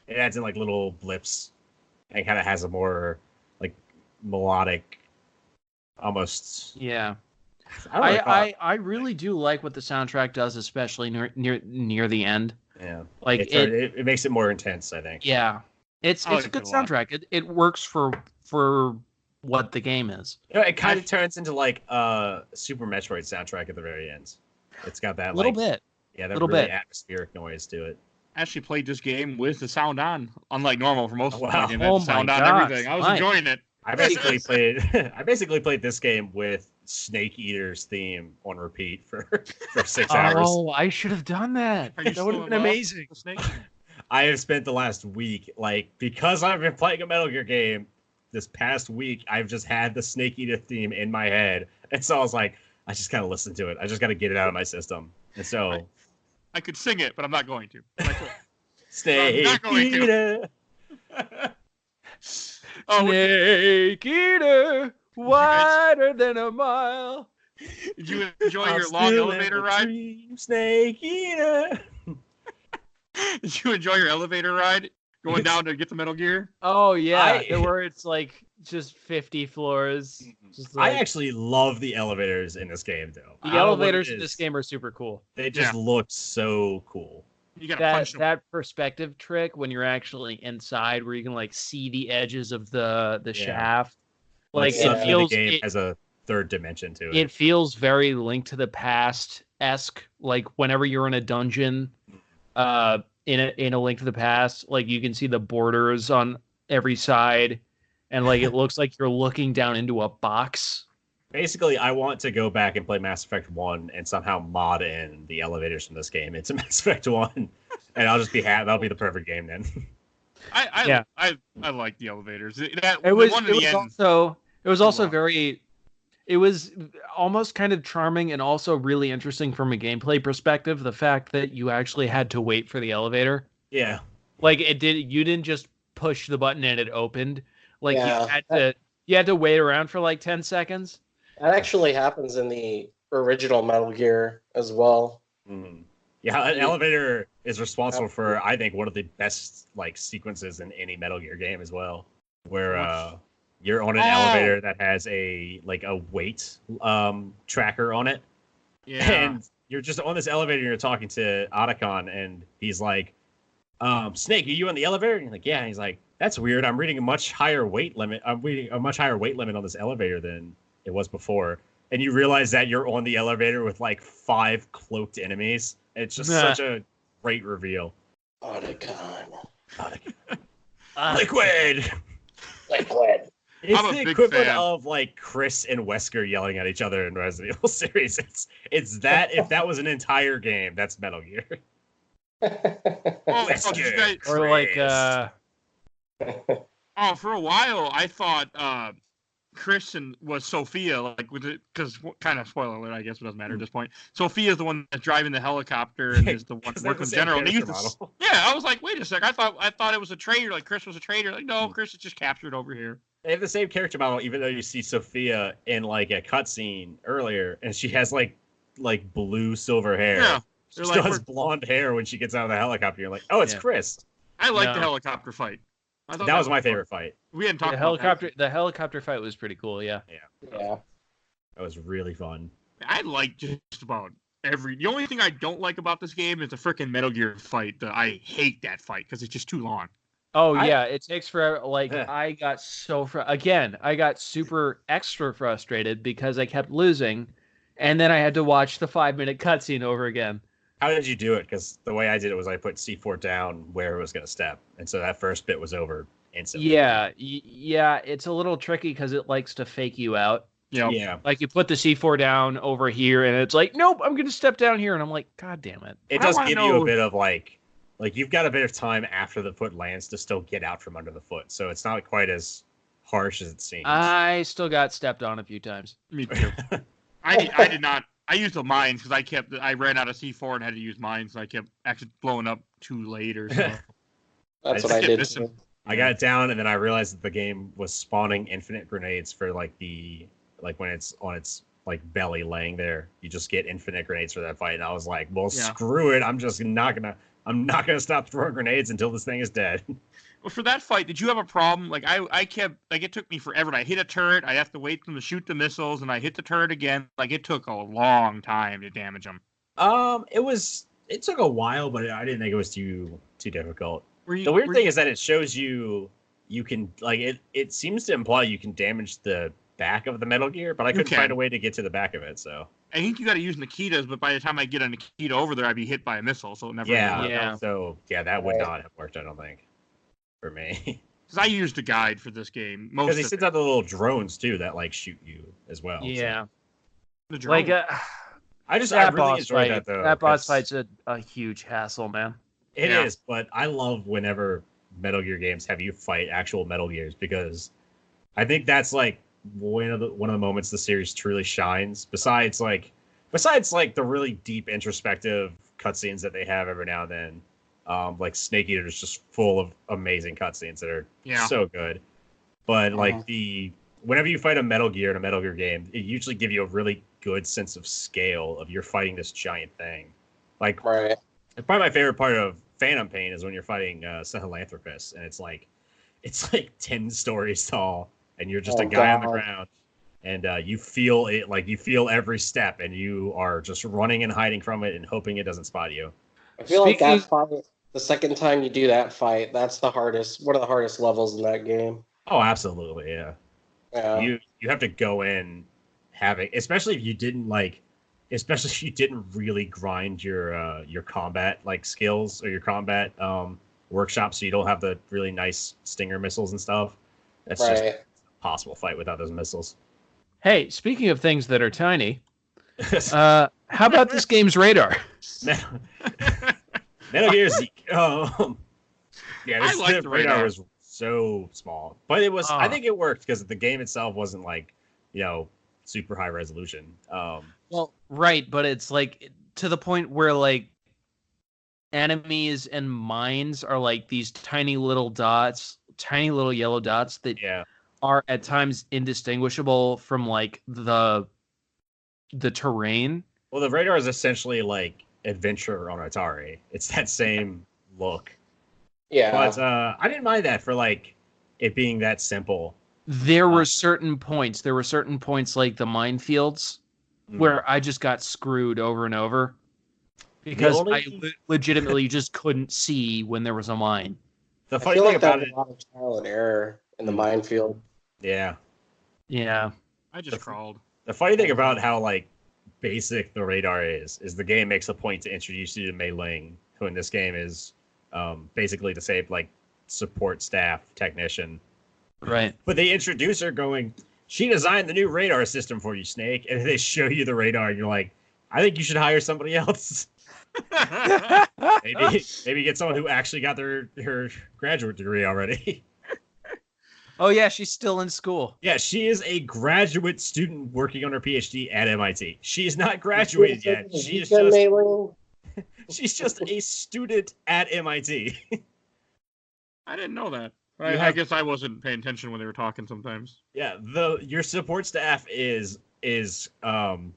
it adds in little blips, and kind of has a more melodic, almost. Yeah, I really do like what the soundtrack does, especially near the end. Yeah, it makes it more intense, I think. Yeah, it's a good soundtrack. It works for what the game is. It kind of turns into Super Metroid soundtrack at the very end. It's got that little bit. Yeah, that really atmospheric noise to it. I actually played this game with the sound on, unlike normal for most of the game. Sound on everything. I was enjoying it. I basically played this game with Snake Eater's theme on repeat for 6 hours. Oh, I should have done that. That would have been amazing. I have spent the last week because I've been playing a Metal Gear game. This past week, I've just had the Snake Eater theme in my head, and so I was like, I just gotta listen to it. I just gotta get it out of my system. And so I could sing it, but I'm not going to. Snake Eater. Snake Eater, wider than a mile. Did you enjoy your long elevator ride? Snake Eater. Did you enjoy your elevator ride going down to get the Metal Gear? Oh yeah, where it's just 50 floors. I actually love the elevators in this game, though. The elevators in this game are super cool. They just look so cool. You gotta that perspective trick when you're actually inside, where you can see the edges of the shaft. The game has a third dimension to it. It feels very Link to the Past-esque. Whenever you're in a dungeon, in a Link to the Past, you can see the borders on every side, and it looks like you're looking down into a box. Basically, I want to go back and play Mass Effect 1 and somehow mod in the elevators from this game into Mass Effect 1, and I'll just be happy. That'll be the perfect game then. I like the elevators. It was almost kind of charming and also really interesting from a gameplay perspective. The fact that you actually had to wait for the elevator. Yeah. You didn't just push the button and it opened. You had to wait around for 10 seconds. That actually happens in the original Metal Gear as well. Mm-hmm. Yeah, an elevator is responsible for, I think, one of the best like sequences in any Metal Gear game as well, where you're on an elevator that has a weight tracker on it. Yeah. And you're just on this elevator and you're talking to Otacon, and he's like, Snake, are you on the elevator? And you're like, yeah. And he's like, that's weird. I'm reading a much higher weight limit. I'm reading a much higher weight limit on this elevator than it was before. And you realize that you're on the elevator with like 5 cloaked enemies. It's just such a great reveal. Otacon. Liquid. It's I'm a the big equivalent fan. of like Chris and Wesker yelling at each other in Resident Evil series. It's that if that was an entire game, that's Metal Gear. Did you guys, Or like for a while I thought Kristen was Sophia, like with it, because kind of spoiler alert, I guess it doesn't matter at this point. Sophia's the one that's driving the helicopter and is the one working with General. And they use this, I was like, wait a sec, I thought it was a traitor, like Chris was a traitor. Like, no, Chris is just captured over here. They have the same character model, even though you see Sophia in like a cutscene earlier, and she has like blue silver hair. Yeah, she still has blonde hair when she gets out of the helicopter. You're like, oh, it's Chris. I like the helicopter fight. I thought that was my favorite fight. We hadn't talked the about helicopter. that. The helicopter fight was pretty cool. Yeah. Yeah. That was really fun. I like just about every. The only thing I don't like about this game is the freaking Metal Gear fight. I hate that fight because it's just too long. Oh yeah, it takes forever. Like I got I got super extra frustrated because I kept losing, and then I had to watch the 5-minute cutscene over again. How did you do it? Because the way I did it was I put C4 down where it was going to step, and so that first bit was over instantly. Yeah, it's a little tricky because it likes to fake you out. Yeah. Like you put the C4 down over here, and it's like, nope, I'm going to step down here, and I'm like, God damn it! It does give you a bit of like you've got a bit of time after the foot lands to still get out from under the foot, so it's not quite as harsh as it seems. I still got stepped on a few times. Me too. I did not. I used the mines because I ran out of C4 and had to use mines, so I kept actually blowing up too late or so. That's what I did. I got it down, and then I realized that the game was spawning infinite grenades for when it's on its like belly laying there. You just get infinite grenades for that fight, and I was like, well, screw it. I'm not gonna stop throwing grenades until this thing is dead. Well, for that fight, did you have a problem? Like I kept it took me forever. And I hit a turret, I have to wait for them to shoot the missiles, and I hit the turret again. Like it took a long time to damage them. It took a while, but I didn't think it was too difficult. The weird thing is that it shows you can it seems to imply you can damage the back of the Metal Gear, but I couldn't find a way to get to the back of it. So I think you got to use Nikitas, but by the time I get a Nikita over there, I'd be hit by a missile, so it never. So that would not have worked. I don't think for me. Because I used a guide for this game. Because he sends out the little drones too that like shoot you as well. Yeah. So. The drone. I really enjoyed that though. That boss fight's a huge hassle, man. It is, but I love whenever Metal Gear games have you fight actual Metal Gears, because I think that's like one of the moments the series truly shines. Besides the really deep introspective cutscenes that they have every now and then, like Snake Eater is just full of amazing cutscenes that are so good. But whenever you fight a Metal Gear in a Metal Gear game, it usually gives you a really good sense of scale of you're fighting this giant thing. Like, probably my favorite part of Phantom Pain is when you're fighting Sahelanthropus, and it's like 10 stories tall, and you're just a guy on the ground, and you feel it, like you feel every step, and you are just running and hiding from it and hoping it doesn't spot you. I feel like that fight, the second time you do that fight, that's one of the hardest levels in that game. Oh, absolutely, yeah. You have to go in especially if you didn't really grind your combat like skills or your combat workshop, so you don't have the really nice Stinger missiles and stuff. That's just an impossible fight without those missiles. Hey, speaking of things that are tiny, how about this game's radar? Metal Gear Zeke. This radar was so small, but it was. I think it worked because the game itself wasn't super high resolution. But it's like to the point where like enemies and mines are like these tiny little yellow dots that are at times indistinguishable from like the terrain. Well, the radar is essentially like Adventure on Atari. It's that same look. Yeah. But I didn't mind that for like it being that simple. There were certain points. There were certain points like the minefields where I just got screwed over and over because I legitimately just couldn't see when there was a mine. The funny thing about it, a lot of trial and error in the minefield. Yeah. I just crawled. The funny thing about how like basic the radar is the game makes a point to introduce you to Mei Ling, who in this game is basically the same like support staff technician. Right. But they introduce her going, she designed the new radar system for you, Snake. And they show you the radar and you're like, I think you should hire somebody else. maybe get someone who actually got her graduate degree already. Oh yeah, she's still in school. Yeah, she is a graduate student working on her PhD at MIT. She's not graduated yet. She's just a student at MIT. I didn't know that. I guess I wasn't paying attention when they were talking sometimes. Yeah, your support staff is Brian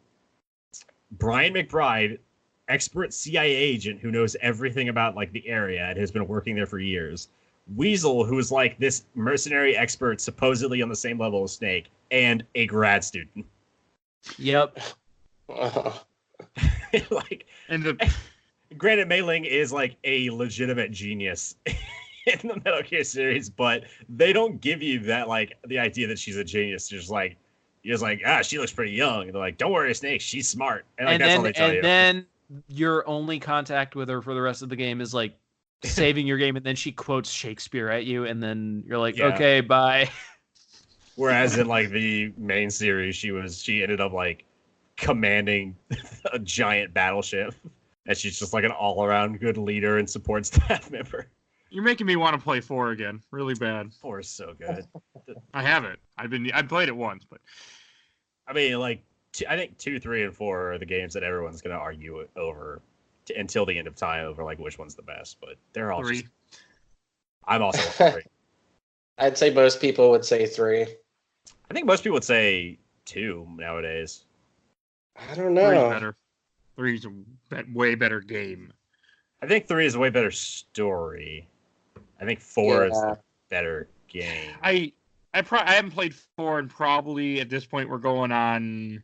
McBride, expert CIA agent who knows everything about like the area and has been working there for years. Weasel, who is like this mercenary expert supposedly on the same level as Snake, and a grad student. Yep. Granted, Mei Ling is like a legitimate genius in the Metal Gear series, but they don't give you that like the idea that she's a genius. You're just like, she looks pretty young. And they're like, don't worry, Snake, she's smart. And like, that's all they tell you. And then your only contact with her for the rest of the game is like saving your game, and then she quotes Shakespeare at you, and then you're like, okay, bye. Whereas in like the main series, she ended up like commanding a giant battleship, and she's just like an all-around good leader and support staff member. You're making me want to play 4 again, really bad. 4 is so good. I haven't. I played it once, but I mean, like, I think 2, 3, and 4 are the games that everyone's gonna argue over until the end of time over like which one's the best. But they're all 3. I'm also 3. I'd say most people would say 3. I think most people would say 2 nowadays. I don't know. 3's better. 3's a way better game. I think 3 is a way better story. I think 4 is the better game. I haven't played 4, and probably at this point we're going on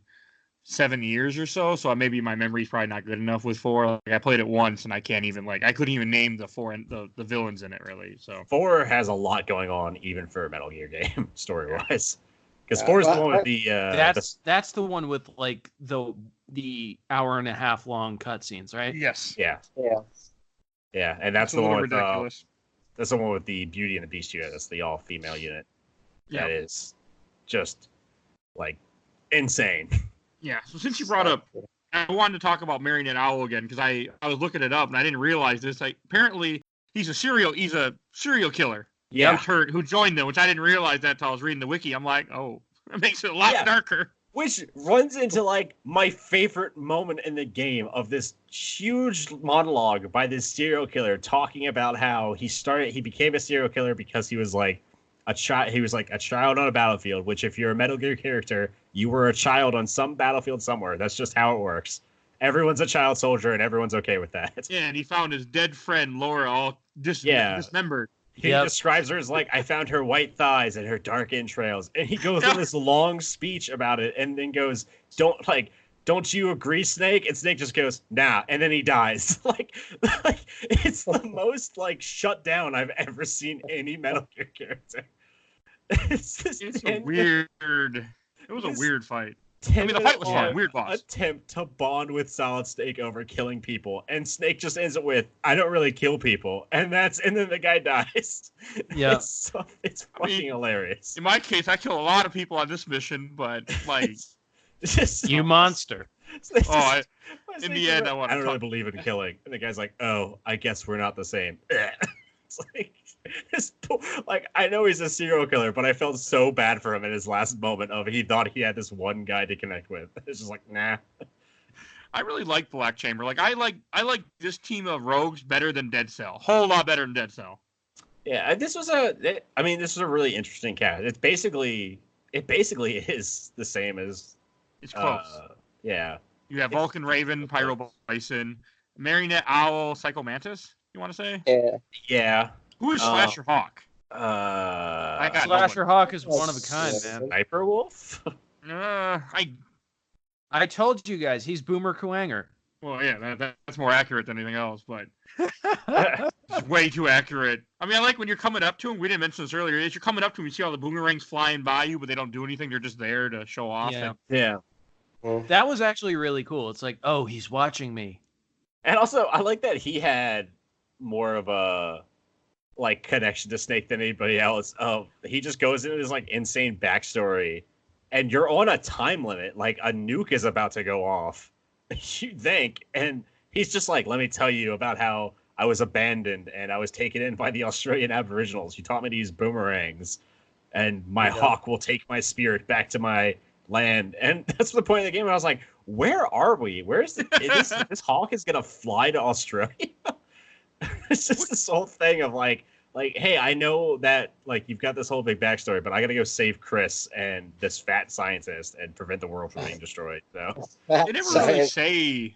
7 years or so. So maybe my memory's probably not good enough with 4. Like, I played it once, and I can't even I couldn't even name the 4 and the villains in it really. So 4 has a lot going on even for a Metal Gear game story wise. Because 4 is the one with the that's the one with like the hour and a half long cutscenes, right? Yes. Yeah, and that's the one with that's the one with the Beauty and the Beast unit. That's the all female unit. Yeah. That is just like insane. Yeah. So since you brought up, I wanted to talk about Marionette Owl again because I was looking it up and I didn't realize this. Like, apparently he's a serial killer. Yeah. Who joined them, which I didn't realize that until I was reading the wiki. I'm like, oh, it makes it a lot darker. Which runs into like my favorite moment in the game of this huge monologue by this serial killer talking about how he became a serial killer because he was like a child. He was like a child on a battlefield, which if you're a Metal Gear character, you were a child on some battlefield somewhere. That's just how it works. Everyone's a child soldier and everyone's okay with that. Yeah, and he found his dead friend Laura all dismembered. He describes her as like, I found her white thighs and her dark entrails. And he goes on this long speech about it and then goes, don't you agree, Snake? And Snake just goes, nah. And then he dies. like it's the most like shut down I've ever seen any Metal Gear character. It was a weird fight. The fight was fun. Weird boss. Attempt to bond with Solid Snake over killing people, and Snake just ends it with, "I don't really kill people," and then the guy dies. Yeah, it's fucking hilarious. In my case, I kill a lot of people on this mission, but like, you monster. In the end, I don't really believe in killing, and the guy's like, "Oh, I guess we're not the same." It's like, I know he's a serial killer, but I felt so bad for him in his last moment of he thought he had this one guy to connect with. It's just like, nah. I really like Black Chamber. Like I like this team of rogues better than Dead Cell. Whole lot better than Dead Cell. Yeah, this was a really interesting cast. It basically is the same as. It's close. Yeah. You have Vulcan Raven, Pyro Bison. Marionette Owl, Psycho Mantis. You want to say? Yeah. Yeah. Who is Slasher Hawk? I got Slasher Hawk is one of a kind, man. Sniper Wolf. I told you guys, he's Boomer Kuwanger. Well, yeah, that's more accurate than anything else, but it's way too accurate. I mean, I like when you're coming up to him. We didn't mention this earlier. Is you're coming up to him, you see all the boomerangs flying by you, but they don't do anything. They're just there to show off. Yeah. Yeah. That was actually really cool. It's like, oh, he's watching me. And also, I like that he had more of a like connection to Snake than anybody else. He just goes into this like insane backstory, and you're on a time limit. Like a nuke is about to go off. You think, and he's just like, let me tell you about how I was abandoned and I was taken in by the Australian Aboriginals. You taught me to use boomerangs, and my hawk will take my spirit back to my land. And that's the point of the game. And I was like, where are we? Where's this hawk is gonna fly to Australia? It's just this whole thing of like, hey, I know that like you've got this whole big backstory, but I gotta go save Chris and this fat scientist and prevent the world from being destroyed. So they never really say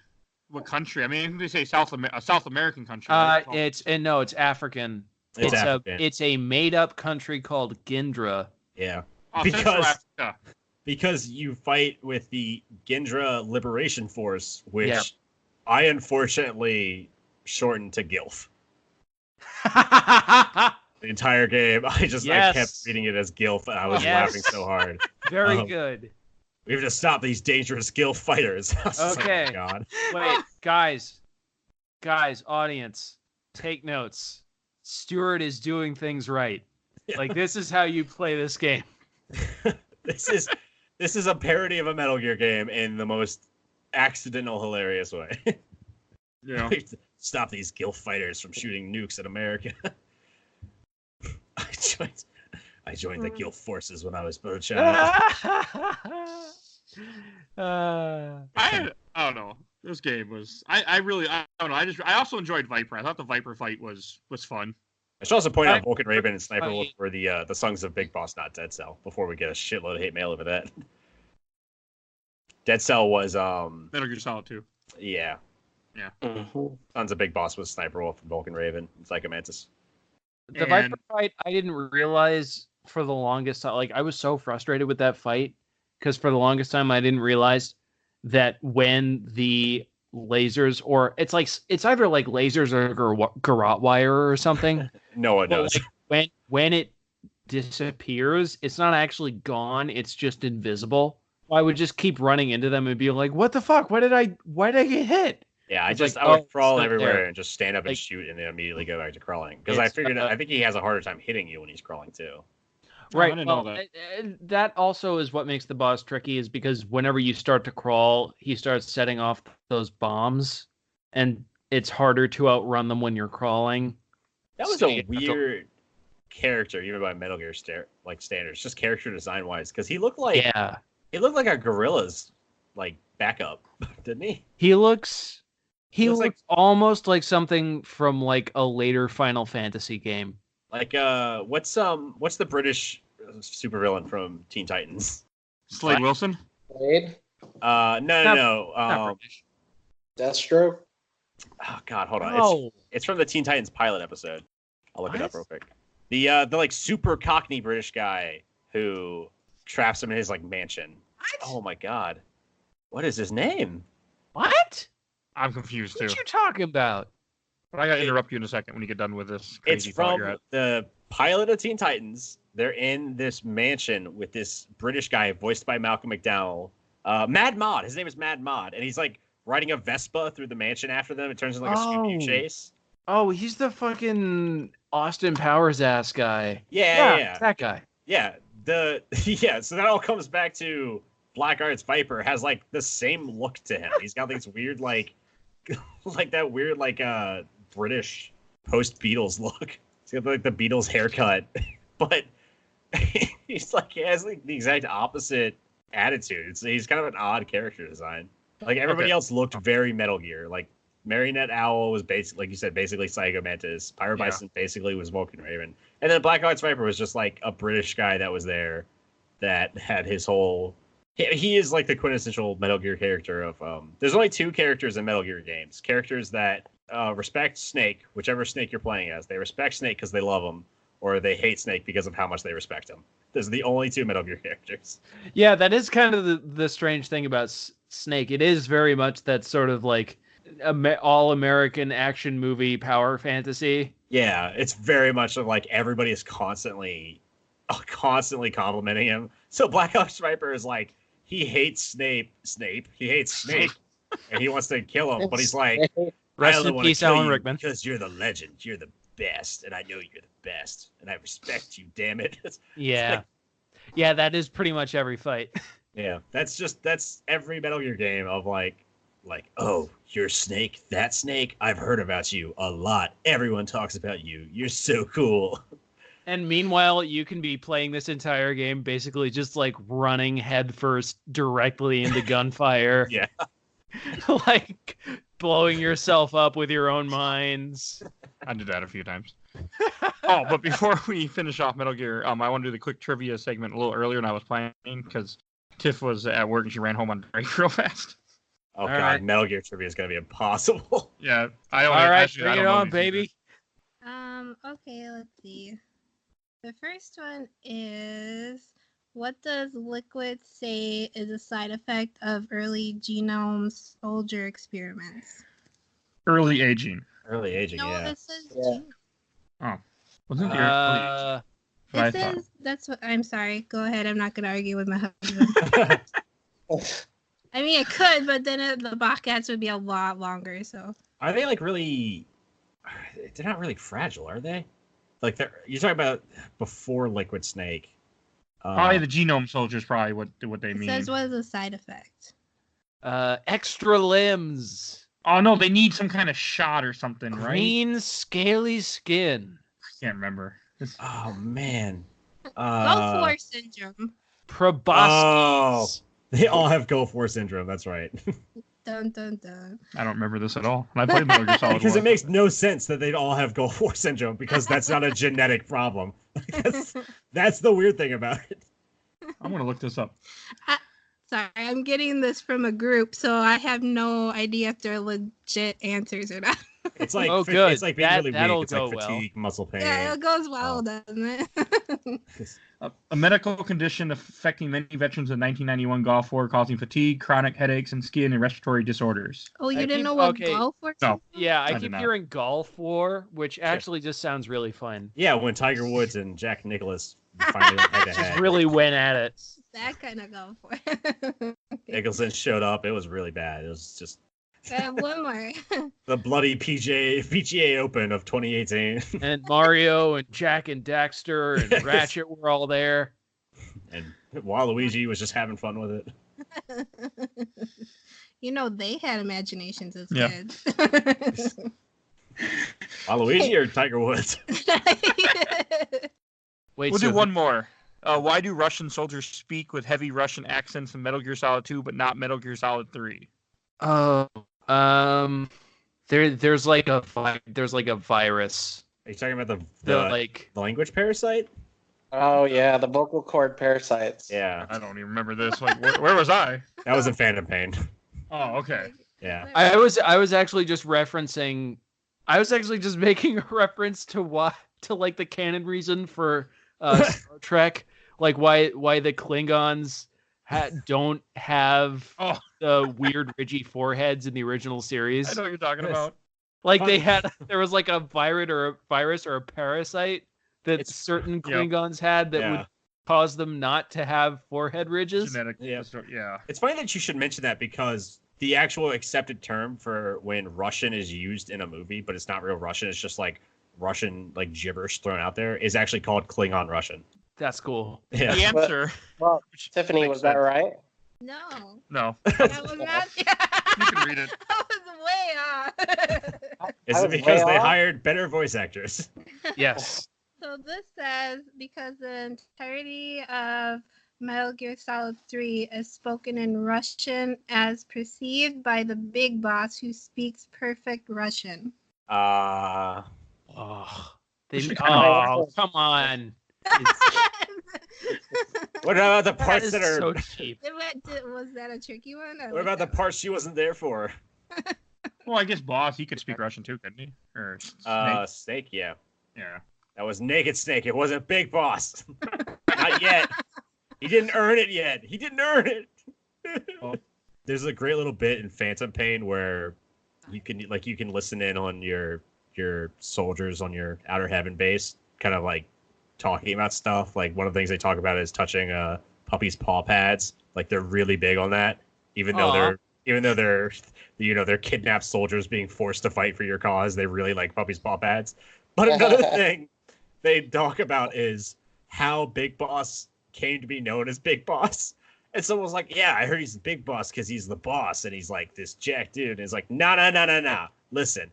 what country. I mean, they say South American country. Right? It's African. It's African. It's a made up country called Gindra. Yeah, Central Africa. Because you fight with the Gindra Liberation Force, which I unfortunately shortened to GILF. The entire game, I kept reading it as GILF, and I was laughing so hard. Very good. We have to stop these dangerous GILF fighters. Okay. Like, oh my God. Wait, guys, audience, take notes. Stuart is doing things right. Like, this is how you play this game. This is a parody of a Metal Gear game in the most accidental, hilarious way. Yeah. Stop these GILF fighters from shooting nukes at America. I joined the GILF forces when I was but a child. I don't know. This game was I don't know. I also enjoyed Viper. I thought the Viper fight was fun. I should also point out Vulcan Raven and Sniper Wolf were the songs of Big Boss, not Dead Cell, before we get a shitload of hate mail over that. Dead Cell was Metal Gear Solid 2. Yeah. Yeah. Mm-hmm. Sons of Big Boss was Sniper Wolf and Vulcan Raven and Psycho Mantis. The Viper fight, I didn't realize for the longest time. Like, I was so frustrated with that fight because for the longest time I didn't realize that when the lasers, or it's either like lasers or garrote wire or something. No one knows. Like, when it disappears, it's not actually gone. It's just invisible. I would just keep running into them and be like, "What the fuck? Why did I get hit?" Yeah, I would crawl everywhere and just stand up and shoot and then immediately go back to crawling. Because I figured I think he has a harder time hitting you when he's crawling too. Right. I didn't know that. That also is what makes the boss tricky, is because whenever you start to crawl, he starts setting off those bombs, and it's harder to outrun them when you're crawling. That was a weird character, even by Metal Gear standards, just character design wise, because he looked like a gorilla's like backup, didn't he? He looks almost like something from like a later Final Fantasy game. Like what's the British supervillain from Teen Titans? Slade Wilson? Slade? No. Deathstroke? Oh God, hold on. No. It's from the Teen Titans pilot episode. I'll look it up real quick. The like super cockney British guy who traps him in his like mansion. What? Oh my God. What is his name? What? I'm confused too. What you talking about? But I gotta interrupt you in a second when you get done with this. It's from the pilot of Teen Titans. They're in this mansion with this British guy voiced by Malcolm McDowell. Mad Mod. His name is Mad Mod, and he's like riding a Vespa through the mansion after them. It turns into like a Scooby-Doo chase. Oh, he's the fucking Austin Powers ass guy. Yeah. That guy. Yeah. So that all comes back to Blackguard's Viper has like the same look to him. He's got this weird like that weird like British post Beatles look. He's got like the Beatles haircut, but he's like he has like the exact opposite attitude. He's kind of an odd character design. Like everybody else looked very Metal Gear. Like Marionette Owl was basically, like you said, basically Psycho Mantis. Pyrobison basically was Vulcan Raven, and then Blackguard's Viper was just like a British guy that was there that had his whole he is like the quintessential Metal Gear character of there's only two characters in Metal Gear games. Characters that respect Snake, whichever Snake you're playing as. They respect Snake because they love him, or they hate Snake because of how much they respect him. Those are the only two Metal Gear characters. Yeah, that is kind of the strange thing about Snake. It is very much that sort of like all-American action movie power fantasy. Yeah, it's very much like everybody is constantly complimenting him. So Black Ops Sniper is like, he hates Snape. He hates Snake, and he wants to kill him. But he's like, Rest in peace, Alan Rickman. Because you're the legend. You're the best, and I know you're the best, and I respect you. Damn it. Yeah, yeah, that is pretty much every fight. Yeah, that's every Metal Gear game of like, oh, you're Snake. That Snake. I've heard about you a lot. Everyone talks about you. You're so cool. And meanwhile, you can be playing this entire game basically just like running headfirst directly into gunfire. Yeah. Like blowing yourself up with your own mines. I did that a few times. Oh, but before we finish off Metal Gear, I want to do the quick trivia segment a little earlier than I was planning because Tiff was at work and she ran home on break real fast. Oh, God, right. Metal Gear trivia is going to be impossible. Yeah. All right, bring it on, baby. Okay, let's see. The first one is, what does Liquid say is a side effect of early genome soldier experiments? Early aging. Early aging, no, yeah. It says genome. Oh. Wasn't there early aging? It says, that's what, I'm sorry. Go ahead. I'm not going to argue with my husband. I mean, it could, but then the Bobcats would be a lot longer, so. Are they like really, they're not really fragile, are they? Like you're talking about before Liquid Snake. Probably the genome soldiers. Probably what they mean. It says what is a side effect? Extra limbs. Oh no, they need some kind of shot or something, right? Green scaly skin. I can't remember. Oh man. Gulf War syndrome. Proboscis. Oh, they all have Gulf War syndrome. That's right. Dun, dun, dun. I don't remember this at all. And I played Metal Gear Solid because War. it makes no sense that they'd all have Gulf War syndrome because that's not a genetic problem. That's the weird thing about it. I'm gonna look this up. Sorry, I'm getting this from a group, so I have no idea if they're legit answers or not. It's like good. It's like being really weak. It's like well. fatigue, muscle pain. Yeah, it goes well, doesn't it? A medical condition affecting many veterans of 1991 Gulf War, causing fatigue, chronic headaches, and skin and respiratory disorders. Oh, you didn't know what Gulf War? No. Yeah, I keep hearing Gulf War, which actually just sounds really fun. Yeah, when Tiger Woods and Jack Nicklaus finally went head to head. Just really went at it. That kind of Gulf War. Nicholson showed up. It was really bad. It was just. I have one more. The bloody PGA Open of 2018. And Mario and Jack and Daxter and Ratchet were all there. And Waluigi was just having fun with it. You know, they had imaginations as kids. Waluigi or Tiger Woods? Wait, we'll do one more. Why do Russian soldiers speak with heavy Russian accents in Metal Gear Solid 2, but not Metal Gear Solid 3? There's like a virus. Are you talking about the language parasite? Oh yeah, the vocal cord parasites. Yeah. I don't even remember this. Like, where was I? That was in Phantom Pain. Oh, okay. Yeah. I was actually just referencing. I was actually just making a reference to like the canon reason for Star Trek, like why the Klingons don't have the weird ridgy foreheads in the original series. I know what you're talking about. Like there was like a virus or a parasite that certain Klingons had that would cause them not to have forehead ridges. Genetic, yeah. It's funny that you should mention that because the actual accepted term for when Russian is used in a movie, but it's not real Russian, it's just like Russian like gibberish thrown out there, is actually called Klingon Russian. That's cool. Yeah. The answer. Well, Tiffany, was that right? No. No. That was not. You can read it. That was way off. Is it because they hired better voice actors? Yes. So this says because the entirety of Metal Gear Solid 3 is spoken in Russian as perceived by the big boss who speaks perfect Russian. Come on. What about the parts that are so cheap? Was that a tricky one? What about the parts she wasn't there for? Well, I guess Boss, he could speak Russian too, couldn't he? Or Snake, yeah. Yeah. That was Naked Snake. It wasn't Big Boss. Not yet. He didn't earn it yet. He didn't earn it. Oh. There's a great little bit in Phantom Pain where you can listen in on your soldiers on your Outer Heaven base, kind of like talking about stuff. Like one of the things they talk about is touching puppy's paw pads. Like they're really big on that, even though they're they're kidnapped soldiers being forced to fight for your cause. They really like puppy's paw pads. But another thing they talk about is how Big Boss came to be known as Big Boss. And someone's like, yeah, I heard he's the Big Boss because he's the boss and he's like this jack dude. And it's like, no. Listen,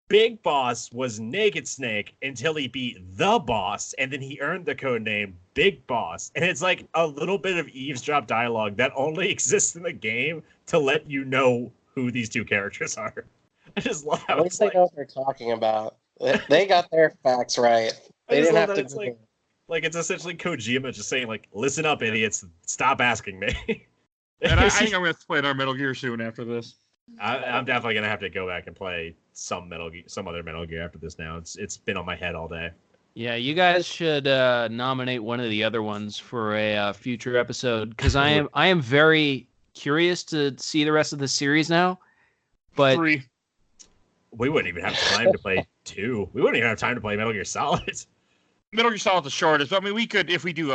Big Boss was Naked Snake until he beat the boss, and then he earned the code name Big Boss. And it's like a little bit of eavesdrop dialogue that only exists in the game to let you know who these two characters are. I just love how at least they know what they're talking about. They got their facts right. They didn't have to. It's like it's essentially Kojima just saying, like, listen up, idiots, stop asking me. And I think I'm going to play another Metal Gear soon after this. I'm definitely going to have to go back and play some other Metal Gear after this now. It's been on my head all day. Yeah, you guys should nominate one of the other ones for a future episode, because I am very curious to see the rest of the series now. But 3. We wouldn't even have time to play 2. We wouldn't even have time to play Metal Gear Solid. Metal Gear Solid the shortest. But I mean, we could, if we do,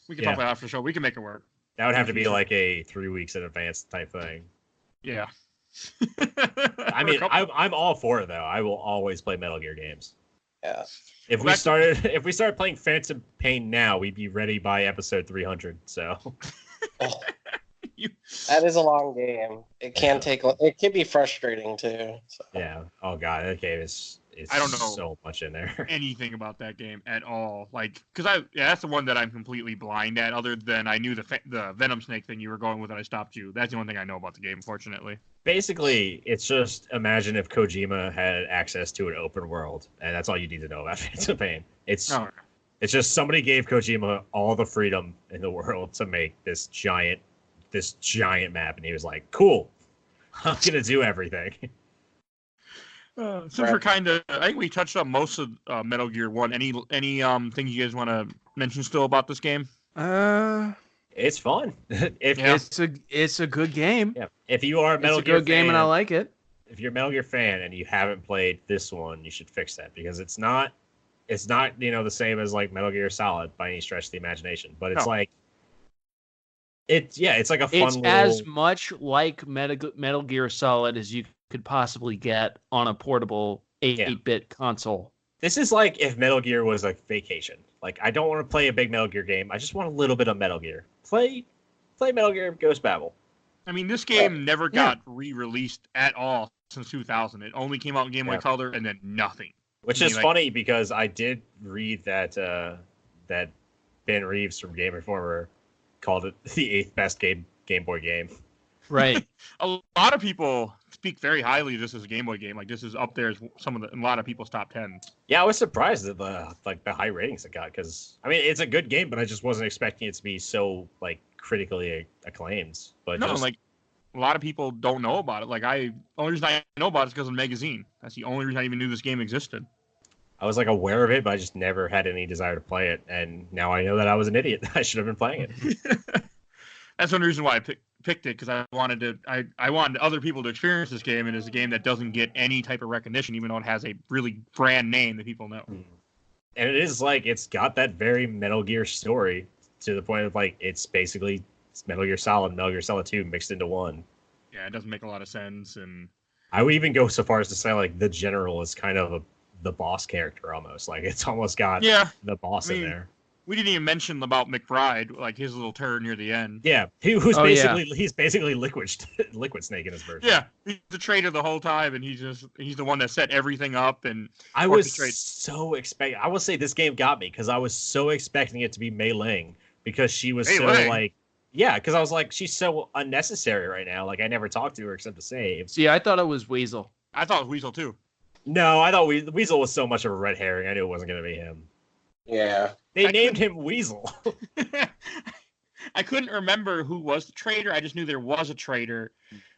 we could talk about it after the show. We can make it work. That would have to be like a 3 weeks in advance type thing. Yeah. I mean, I'm all for it though. I will always play Metal Gear games. Yeah. If we started playing Phantom Pain now, we'd be ready by episode 300. So. That is a long game. It can it can be frustrating too. So. Yeah. Oh god, that game is. I don't know so much in there. Anything about that game at all. Like, because that's the one that I'm completely blind at. Other than I knew the Venom Snake thing you were going with, and I stopped you. That's the only thing I know about the game, fortunately. Basically, it's just imagine if Kojima had access to an open world, and that's all you need to know about Phantom Pain. It's just somebody gave Kojima all the freedom in the world to make this giant map, and he was like, "Cool, I'm gonna do everything." Since we're kind of, I think we touched on most of Metal Gear 1. Any things you guys want to mention still about this game? It's fun. It's a good game. Yeah. If you are a Metal Gear good game fan, and I like it. If you're a Metal Gear fan and you haven't played this one, you should fix that because it's not the same as like Metal Gear Solid by any stretch of the imagination, but it's like it's like a fun It's as much like Metal Gear Solid as you could possibly get on a portable 8-bit console. This is like if Metal Gear was like vacation. Like, I don't want to play a big Metal Gear game. I just want a little bit of Metal Gear. Play Metal Gear Ghost Babel. I mean, this game never got re-released at all since 2000. It only came out in Game Boy Color and then nothing. Which is funny because I did read that that Ben Reeves from Game Informer called it the 8th best Game Boy game. Right. A lot of people speak very highly of this as a Game Boy game. Like, this is up there as a lot of people's top 10. Yeah, I was surprised at the high ratings it got because I mean it's a good game, but I just wasn't expecting it to be so like critically acclaimed. But like a lot of people don't know about it. Like only reason I know about it is because of the magazine. That's the only reason I even knew this game existed. I was like aware of it, but I just never had any desire to play it. And now I know that I was an idiot. I should have been playing it. That's one reason why I picked it, because I wanted other people to experience this game, and it's a game that doesn't get any type of recognition, even though it has a really brand name that people know. And it is like it's got that very Metal Gear story to the point of like it's Metal Gear Solid, Metal Gear Solid 2 mixed into one. Yeah, it doesn't make a lot of sense, and I would even go so far as to say like the general is kind of the boss character almost. Like it's almost got the boss in there. We didn't even mention about McBride, like his little turn near the end. Yeah, he's basically Liquid Snake in his version. Yeah, he's the traitor the whole time, and he's the one that set everything up. And I was so expecting. I will say this game got me because I was so expecting it to be Mei Ling because she was because I was like, she's so unnecessary right now. Like I never talked to her except to save. See, I thought it was Weasel. I thought it was Weasel too. No, I thought Weasel was so much of a red herring. I knew it wasn't going to be him. Yeah. They named him Weasel. I couldn't remember who was the traitor. I just knew there was a traitor.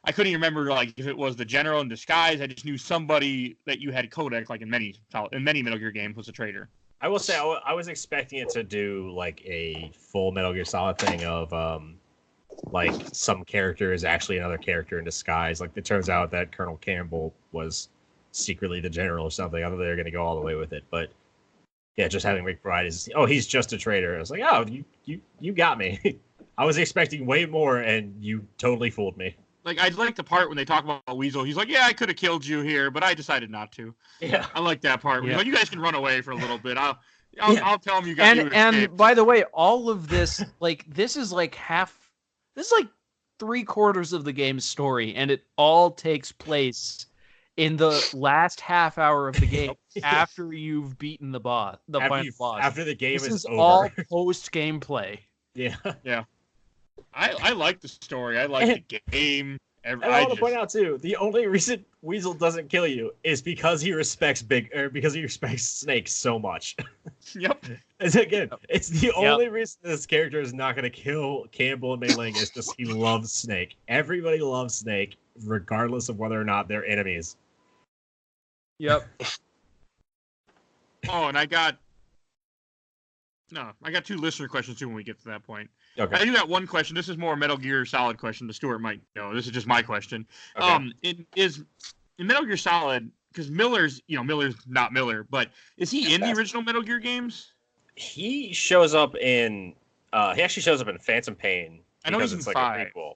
I couldn't even remember like if it was the general in disguise. I just knew somebody that you had codec like in many Metal Gear games was a traitor. I will say I was expecting it to do like a full Metal Gear Solid thing of like some character is actually another character in disguise. Like it turns out that Colonel Campbell was secretly the general or something. I thought they were going to go all the way with it, but yeah, just having McBride is he's just a traitor. I was like, oh, you got me. I was expecting way more, and you totally fooled me. Like I like the part when they talk about Weasel. He's like, yeah, I could have killed you here, but I decided not to. Yeah, I like that part. Yeah. Like, you guys can run away for a little bit. I'll tell him you got and by the way, all of this this is like 3/4 of the game's story, and it all takes place in the last half hour of the game after you've beaten the boss, final boss. After the game is over. All post gameplay. Yeah. I like the story. I like the game. And I want to point out too, the only reason Weasel doesn't kill you is because he respects Snake so much. Yep. It's the only reason this character is not going to kill Campbell and Mei Ling is just he loves Snake. Everybody loves Snake, regardless of whether or not they're enemies. Yep. Oh, and I got two listener questions too when we get to that point. Okay. I do got one question. This is more a Metal Gear Solid question. The Stuart might know. This is just my question. Okay. In Metal Gear Solid, because Miller's not Miller, but is he in the original Metal Gear games? He shows up in. He actually shows up in Phantom Pain. I know he's in 5. A prequel,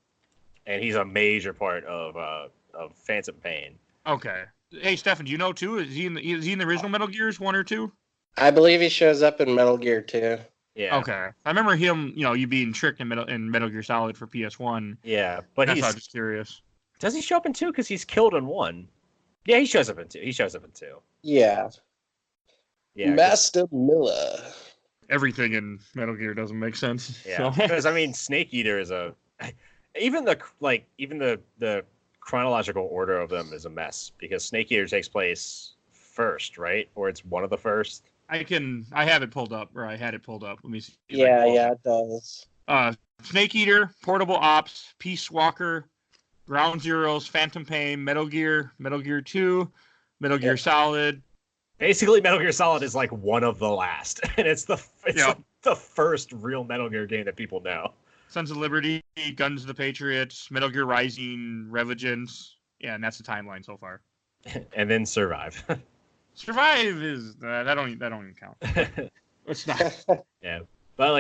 and he's a major part of Phantom Pain. Okay. Hey, Stefan, do you know too? Is he in the original Metal Gears 1 or 2? I believe he shows up in Metal Gear 2. Yeah. Okay. I remember him, you being tricked in Metal Gear Solid for PS1. Yeah, but that's why I was just curious. Does he show up in 2? Because he's killed in 1. Yeah, he shows up in 2. Yeah. Yeah. Master Miller. Everything in Metal Gear doesn't make sense. Yeah. Because Snake Eater is even the chronological order of them is a mess because Snake Eater takes place first, right? Or it's one of the first. I have it pulled up, or I had it pulled up. Let me see. Yeah, it does. Snake Eater, Portable Ops, Peace Walker, Ground Zeroes, Phantom Pain, Metal Gear 2, Metal Gear Solid. Basically, Metal Gear Solid is like one of the last, and it's like the first real Metal Gear game that people know. Sons of Liberty, Guns of the Patriots, Metal Gear Rising, Revengeance. Yeah, and that's the timeline so far. And then Survive. Survive is that don't even count. It's not. Yeah, but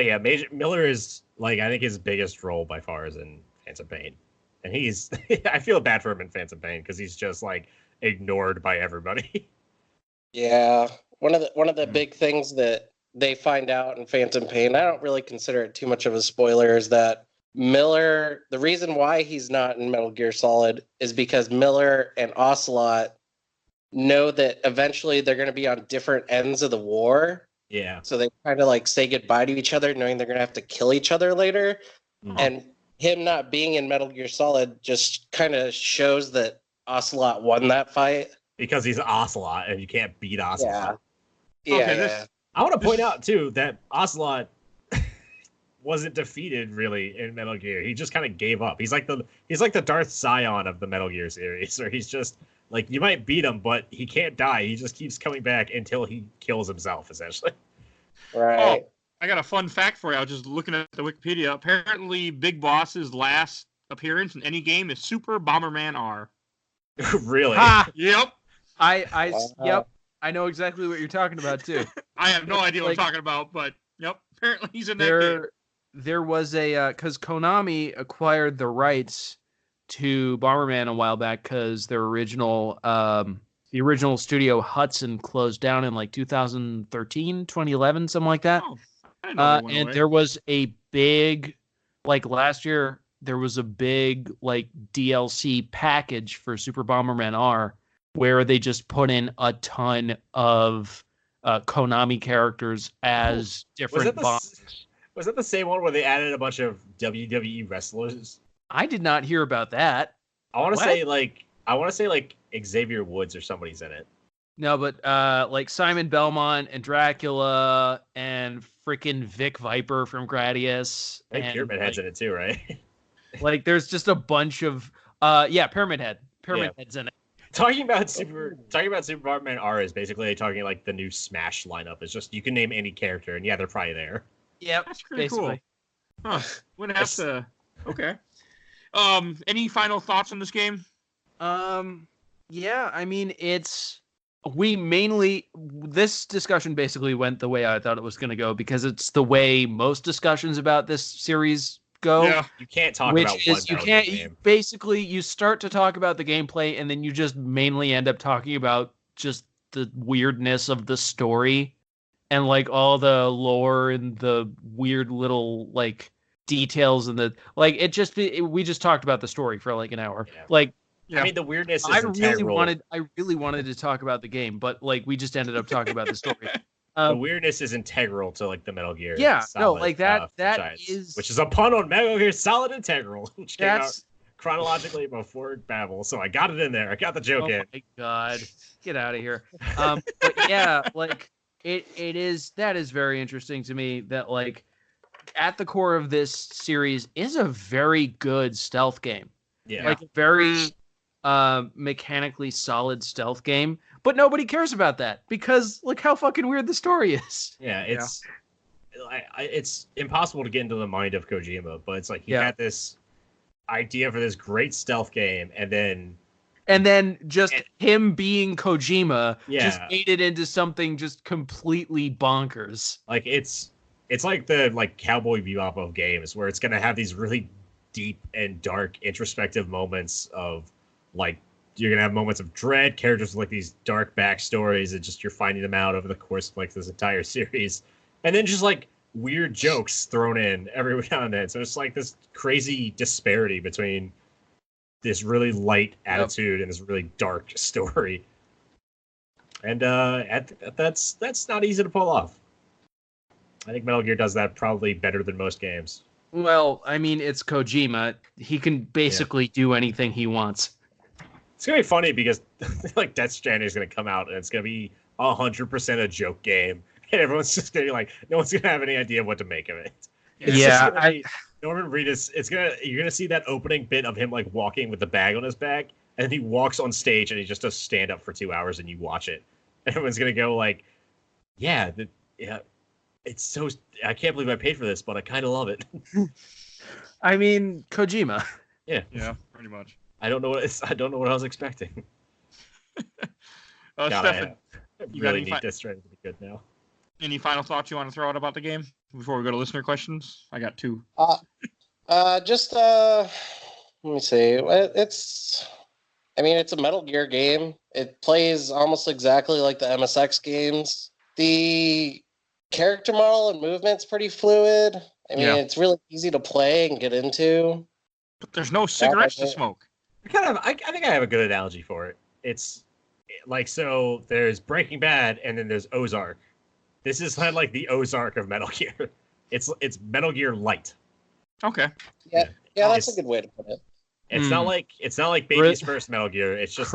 Miller is I think his biggest role by far is in Phantom Pain, and he's I feel bad for him in Phantom Pain because he's just ignored by everybody. Yeah, one of the big things that they find out in Phantom Pain, I don't really consider it too much of a spoiler, is that Miller, the reason why he's not in Metal Gear Solid is because Miller and Ocelot know that eventually they're going to be on different ends of the war. Yeah. So they kind of say goodbye to each other, knowing they're going to have to kill each other later. Mm-hmm. And him not being in Metal Gear Solid just kind of shows that Ocelot won that fight. Because he's Ocelot and you can't beat Ocelot. Yeah. Okay, I want to point out too that Ocelot wasn't defeated really in Metal Gear. He just kind of gave up. He's like the Darth Scion of the Metal Gear series, where he's just you might beat him, but he can't die. He just keeps coming back until he kills himself, essentially. Right. Oh, I got a fun fact for you. I was just looking at the Wikipedia. Apparently, Big Boss's last appearance in any game is Super Bomberman R. Really? Yep. Yep. I know exactly what you're talking about too. I have no idea what I'm talking about, but yep. Apparently, he's in that game. There was because Konami acquired the rights to Bomberman a while back because their original the original studio Hudson closed down in 2013, 2011, something like that. Oh, I didn't know and there was a big last year there was a big DLC package for Super Bomberman R where they just put in a ton of Konami characters as different bombers. Was that the same one where they added a bunch of WWE wrestlers? I did not hear about that. I want to say Xavier Woods or somebody's in it. No, but Simon Belmont and Dracula and and freaking Vic Viper from Gradius. I think Pyramid Head's in it too, right? Like, there's just a bunch of Pyramid Head. Head's in it. Talking about Super Bartman R is basically talking like the new Smash lineup. It's just you can name any character, and they're probably there. Yep, That's pretty basically. cool. Huh. Wouldn't have to. Okay. Any final thoughts on this game? Yeah, I mean, this discussion basically went the way I thought it was going to go, because it's the way most discussions about this series go. Yeah. You can't talk about one game. Basically, you start to talk about the gameplay, and then you just mainly end up talking about just the weirdness of the story and like all the lore and the weird little like details and the like. We just talked about the story for like an hour. Yeah. Like, yeah. I mean, the weirdness is I integral. really wanted to talk about the game, but like we just ended up talking about the story. The weirdness is integral to like the Metal Gear. Yeah, Solid, like that franchise, which is a pun on Metal Gear Solid Integral, which came out chronologically before Babel. So I got it in there. I got the joke in. Oh my god, get out of here! But yeah, like that is very interesting to me. That like at the core of this series is a very good stealth game. Yeah, like a very mechanically solid stealth game. But nobody cares about that because look how fucking weird the story is. Yeah, it's impossible to get into the mind of Kojima, but it's like he had this idea for this great stealth game, and then just him being Kojima just made it into something just completely bonkers. Like it's like the like Cowboy Bebop of games, where it's gonna have these really deep and dark introspective moments of like. You're going to have moments of dread, characters with like these dark backstories, and just you're finding them out over the course of like this entire series. And then just like weird jokes thrown in every now and then. So it's like this crazy disparity between this really light attitude and this really dark story. And that's not easy to pull off. I think Metal Gear does that probably better than most games. Well, I mean, it's Kojima. He can basically do anything he wants. It's gonna be funny because like Death Stranding is gonna come out and it's gonna be 100% a joke game, and everyone's just gonna be like, no one's gonna have any idea what to make of it. Norman Reedus. You're gonna see that opening bit of him like walking with the bag on his back, and he walks on stage and he just does stand up for 2 hours, and you watch it. And everyone's gonna go like, it's so. I can't believe I paid for this, but I kind of love it. I mean, Kojima. Yeah, pretty much. I don't know what I was expecting. Stefan, you really need this Stranding to be good now. Any final thoughts you want to throw out about the game before we go to listener questions? I got two. Let me see. It's a Metal Gear game. It plays almost exactly like the MSX games. The character model and movement's pretty fluid. It's really easy to play and get into. But there's no cigarettes to smoke. I think I have a good analogy for it. It's like, so there's Breaking Bad and then there's Ozark. This is kind of like the Ozark of Metal Gear. It's Metal Gear Light. Okay. Yeah, that's a good way to put it. It's not like Baby's first Metal Gear. It's just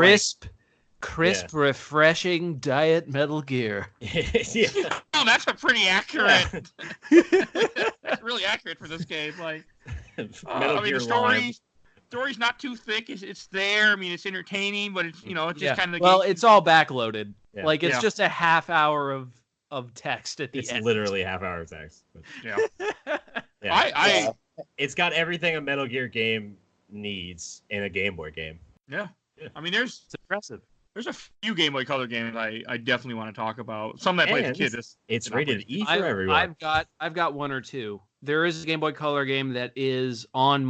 crisp, refreshing diet Metal Gear. Yeah. Oh, that's a pretty accurate. That's really accurate for this game. Like, the story's not too thick. It's there. I mean, it's entertaining, but it's it's just kind of. Well, it's all backloaded. Yeah. Like it's just a half hour of text at the end. It's literally a half hour of text. But, yeah. It's got everything a Metal Gear game needs in a Game Boy game. Yeah. I mean, it's impressive. There's a few Game Boy Color games I definitely want to talk about. Some that I played as a kid. It's rated E for everyone. I've got one or two. There is a Game Boy Color game that is on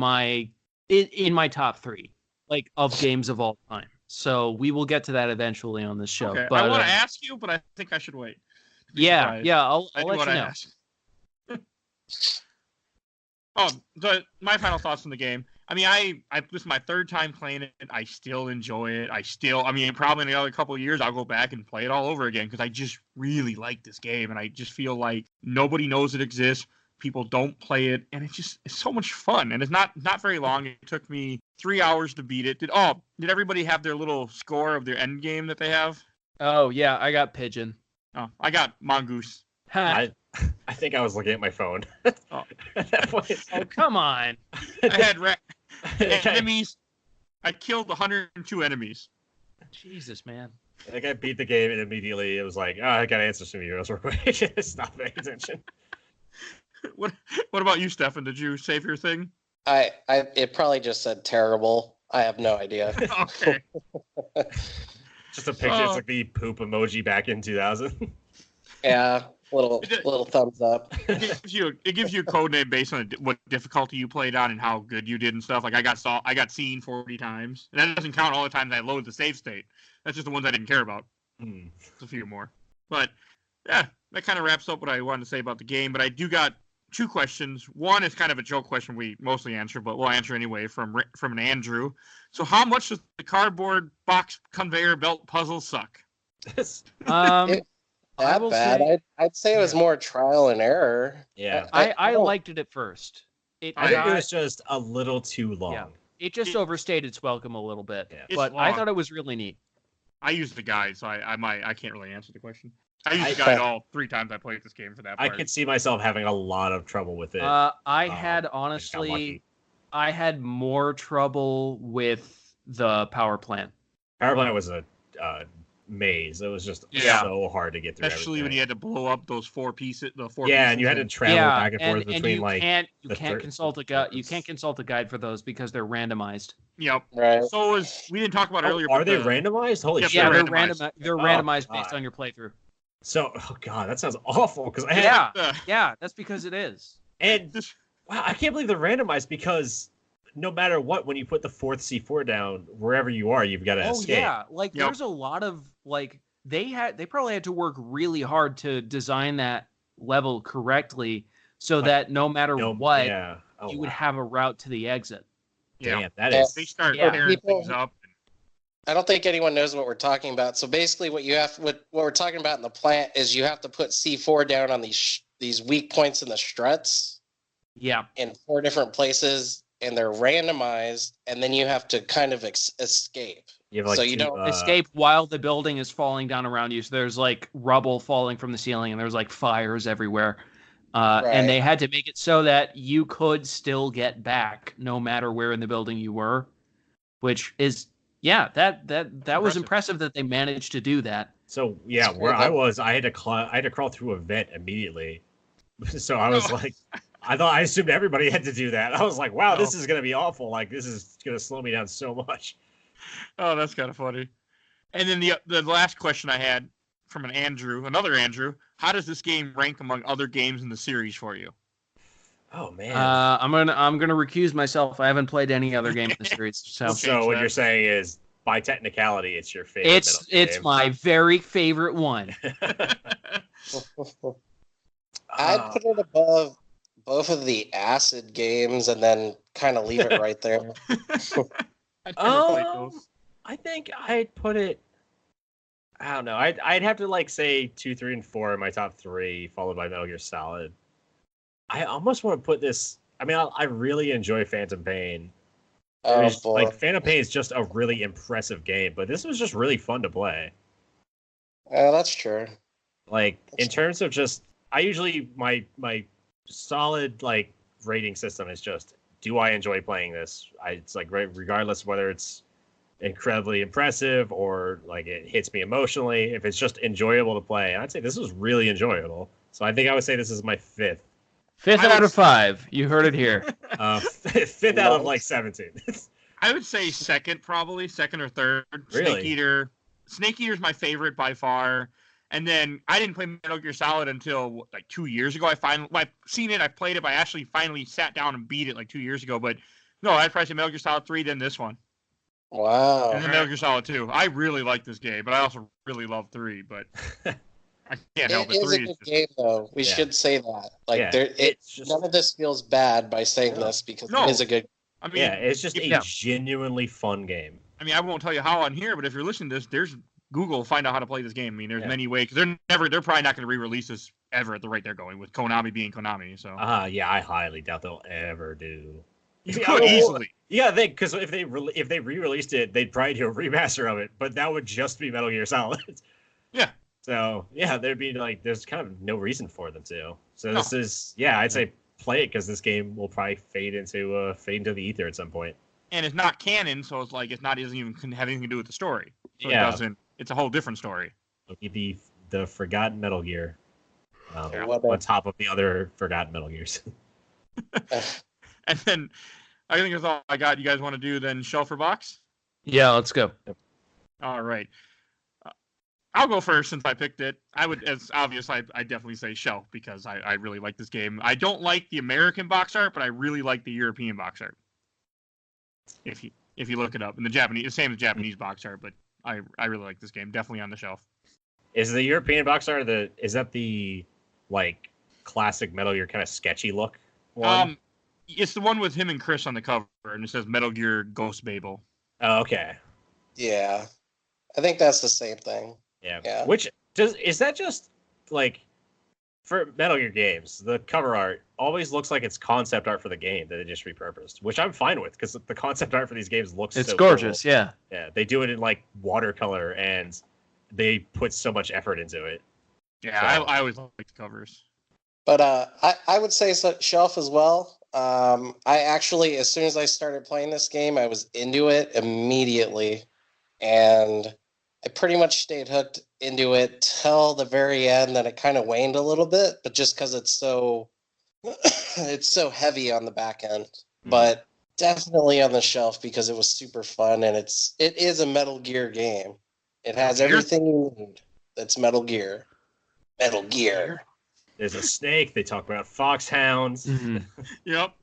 in my top 3, like, of games of all time. So we will get to that eventually on this show. Okay. But I want to ask you, but I think I should wait. Yeah, I'll let you know. My final thoughts on the game. I mean, this is my third time playing it. I still enjoy it. Probably in another couple of years, I'll go back and play it all over again because I just really like this game, and I just feel like nobody knows it exists. People don't play it, and it's so much fun. And it's not very long. It took me 3 hours to beat it. Did everybody have their little score of their end game that they have? Oh yeah, I got Pigeon. Oh, I got Mongoose. I I think I was looking at my phone. Oh. At that point. Oh, come on. I had enemies. I killed 102 enemies. Jesus, man. Like I beat the game and immediately it was like, oh, I got answers from you. Real quick. Stop paying attention. What about you, Stefan? Did you save your thing? It probably just said terrible. I have no idea. Okay. Just a picture. It's like the poop emoji back in 2000. Yeah, little thumbs up. It gives you a code name based on what difficulty you played on and how good you did and stuff. Like I got seen 40 times, and that doesn't count all the times I loaded the save state. That's just the ones I didn't care about. There's a few more, but yeah, that kind of wraps up what I wanted to say about the game. But I do got 2 questions. One is kind of a joke question we mostly answer, but we'll answer anyway from an Andrew. So how much does the cardboard box conveyor belt puzzle suck? That bad? I'd say it was more trial and error. Yeah. I liked it at first. I think it was just a little too long. Yeah. It just overstayed its welcome a little bit. Yeah. But I thought it was really neat. I used the guide, so I can't really answer the question. I used the guide all 3 times I played this game for that part. I could see myself having a lot of trouble with it. I had more trouble with the power plant. Power plant was a maze. It was just so hard to get through. Especially when you had to blow up those 4 pieces. And you had to travel back and forth between you can't consult a guide. You can't consult a guide for those because they're randomized. Yep. Right. So we didn't talk about earlier. Are they randomized? Holy shit! Yeah, they're randomized based on your playthrough. So, oh god, that sounds awful. Because that's because it is. And wow, I can't believe they're randomized because no matter what, when you put the 4th C4 down, wherever you are, you've got to escape. Yeah, there's a lot of they probably had to work really hard to design that level correctly so that no matter what, you would have a route to the exit. Yeah, damn, that is. They start tearing things up. I don't think anyone knows what we're talking about. So basically, what we're talking about in the plant is you have to put C4 down on these weak points in the struts. Yeah. In 4 different places, and they're randomized, and then you have to kind of escape. You don't escape while the building is falling down around you. So there's rubble falling from the ceiling, and there's fires everywhere. And they had to make it so that you could still get back no matter where in the building you were, which is. Yeah, that was impressive that they managed to do that. So where I was, I had to crawl through a vent immediately. So I was I assumed everybody had to do that. I was like, wow, this is gonna be awful. This is gonna slow me down so much. Oh, that's kind of funny. And then the last question I had from another Andrew, how does this game rank among other games in the series for you? Oh man. I'm gonna recuse myself. I haven't played any other game in the series. So what you're saying is, by technicality, it's your favorite. It's my very favorite one. I'd put it above both of the Acid games, and then kind of leave it right there. I think I'd put it. I don't know. I'd have to say 2, 3, and 4 in my top 3, followed by Metal Gear Solid. I almost want to put this. I mean, I really enjoy Phantom Pain. Phantom Pain is just a really impressive game, but this was just really fun to play. That's true. In terms of just, I usually my solid rating system is just, do I enjoy playing this? It's regardless of whether it's incredibly impressive or it hits me emotionally. If it's just enjoyable to play, I'd say this was really enjoyable. So I think I would say this is my 5th. 5th out of 5. You heard it here. 5th out of 17. I would say second or 3rd. Really? Snake Eater's my favorite by far. And then I didn't play Metal Gear Solid until 2 years ago. I've seen it, I played it, but I actually finally sat down and beat it 2 years ago. But no, I'd probably say Metal Gear Solid 3, then this one. Wow. And then Metal Gear Solid 2. I really like this game, but I also really love 3. But I can't help it. It is a good game, though. We should say that. None of this feels bad by saying this because it is a good. I mean, it's just a genuinely fun game. I mean, I won't tell you how on here, but if you're listening to this, there's Google, find out how to play this game. I mean, there's many ways because they're probably not going to re-release this ever at the rate they're going with Konami being Konami. So. I highly doubt they'll ever do. You could easily. Yeah, because if they re-released it, they'd probably do a remaster of it, but that would just be Metal Gear Solid. Yeah. So yeah, there'd be like there's kind of no reason for them to. So this is I'd say play it because this game will probably fade into the ether at some point. And it's not canon, so it's like it doesn't even have anything to do with the story. So Yeah. it doesn't. It's a whole different story. It'll be the forgotten Metal Gear What on top of the other forgotten Metal Gears. And then I think that's all I got. You guys want to do then shelf or box? Yeah, let's go. All right. I'll go first since I picked it. As obvious, I definitely say shelf because I really like this game. I don't like the American box art, but I really like the European box art. If you look it up, and the same as Japanese box art, but I really like this game. Definitely on the shelf. Is the European box art is that the like classic Metal Gear kind of sketchy look one? It's the one with him and Chris on the cover, and it says Metal Gear Ghost Babel. Oh, okay. Yeah, I think that's the same thing. Yeah. Which is that just like for Metal Gear games, the cover art always looks like it's concept art for the game that they just repurposed, which I'm fine with because the concept art for these games looks It's so gorgeous, cool. yeah. Yeah, they do it in like watercolor and they put so much effort into it. Yeah, So. I always like the covers. But I would say shelf as well. I actually, as soon as I started playing this game, I was into it immediately, and I pretty much stayed hooked into it till the very end. Then it kind of waned a little bit, but just because it's so it's so heavy on the back end. But definitely on the shelf because it was super fun, and it is a Metal Gear game. It has everything you need. That's Metal Gear. Metal Gear. There's a snake. They talk about foxhounds. Mm-hmm. Yep.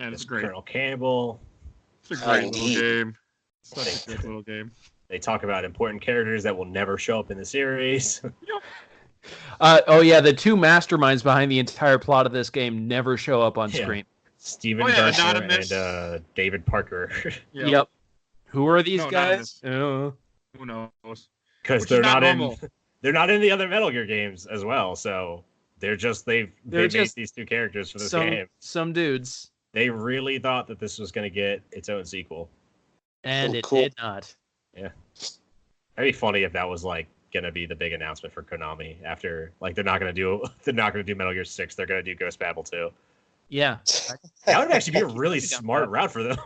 And it's great. Colonel Campbell. It's a great little game. Such a good little game. They talk about important characters that will never show up in the series. The two masterminds behind the entire plot of this game never show up on screen. Steven Garcia and David Parker. Yep. Who are these guys? Who knows? Because they're not in the other Metal Gear games as well. So they're just they made these two characters for this game. Some dudes. They really thought that this was going to get its own sequel, and it did not. Yeah, that'd be funny if that was like going to be the big announcement for Konami after like they're not going to do Metal Gear 6. They're going to do Ghost Babel 2. Yeah, that would actually be a really smart route for them.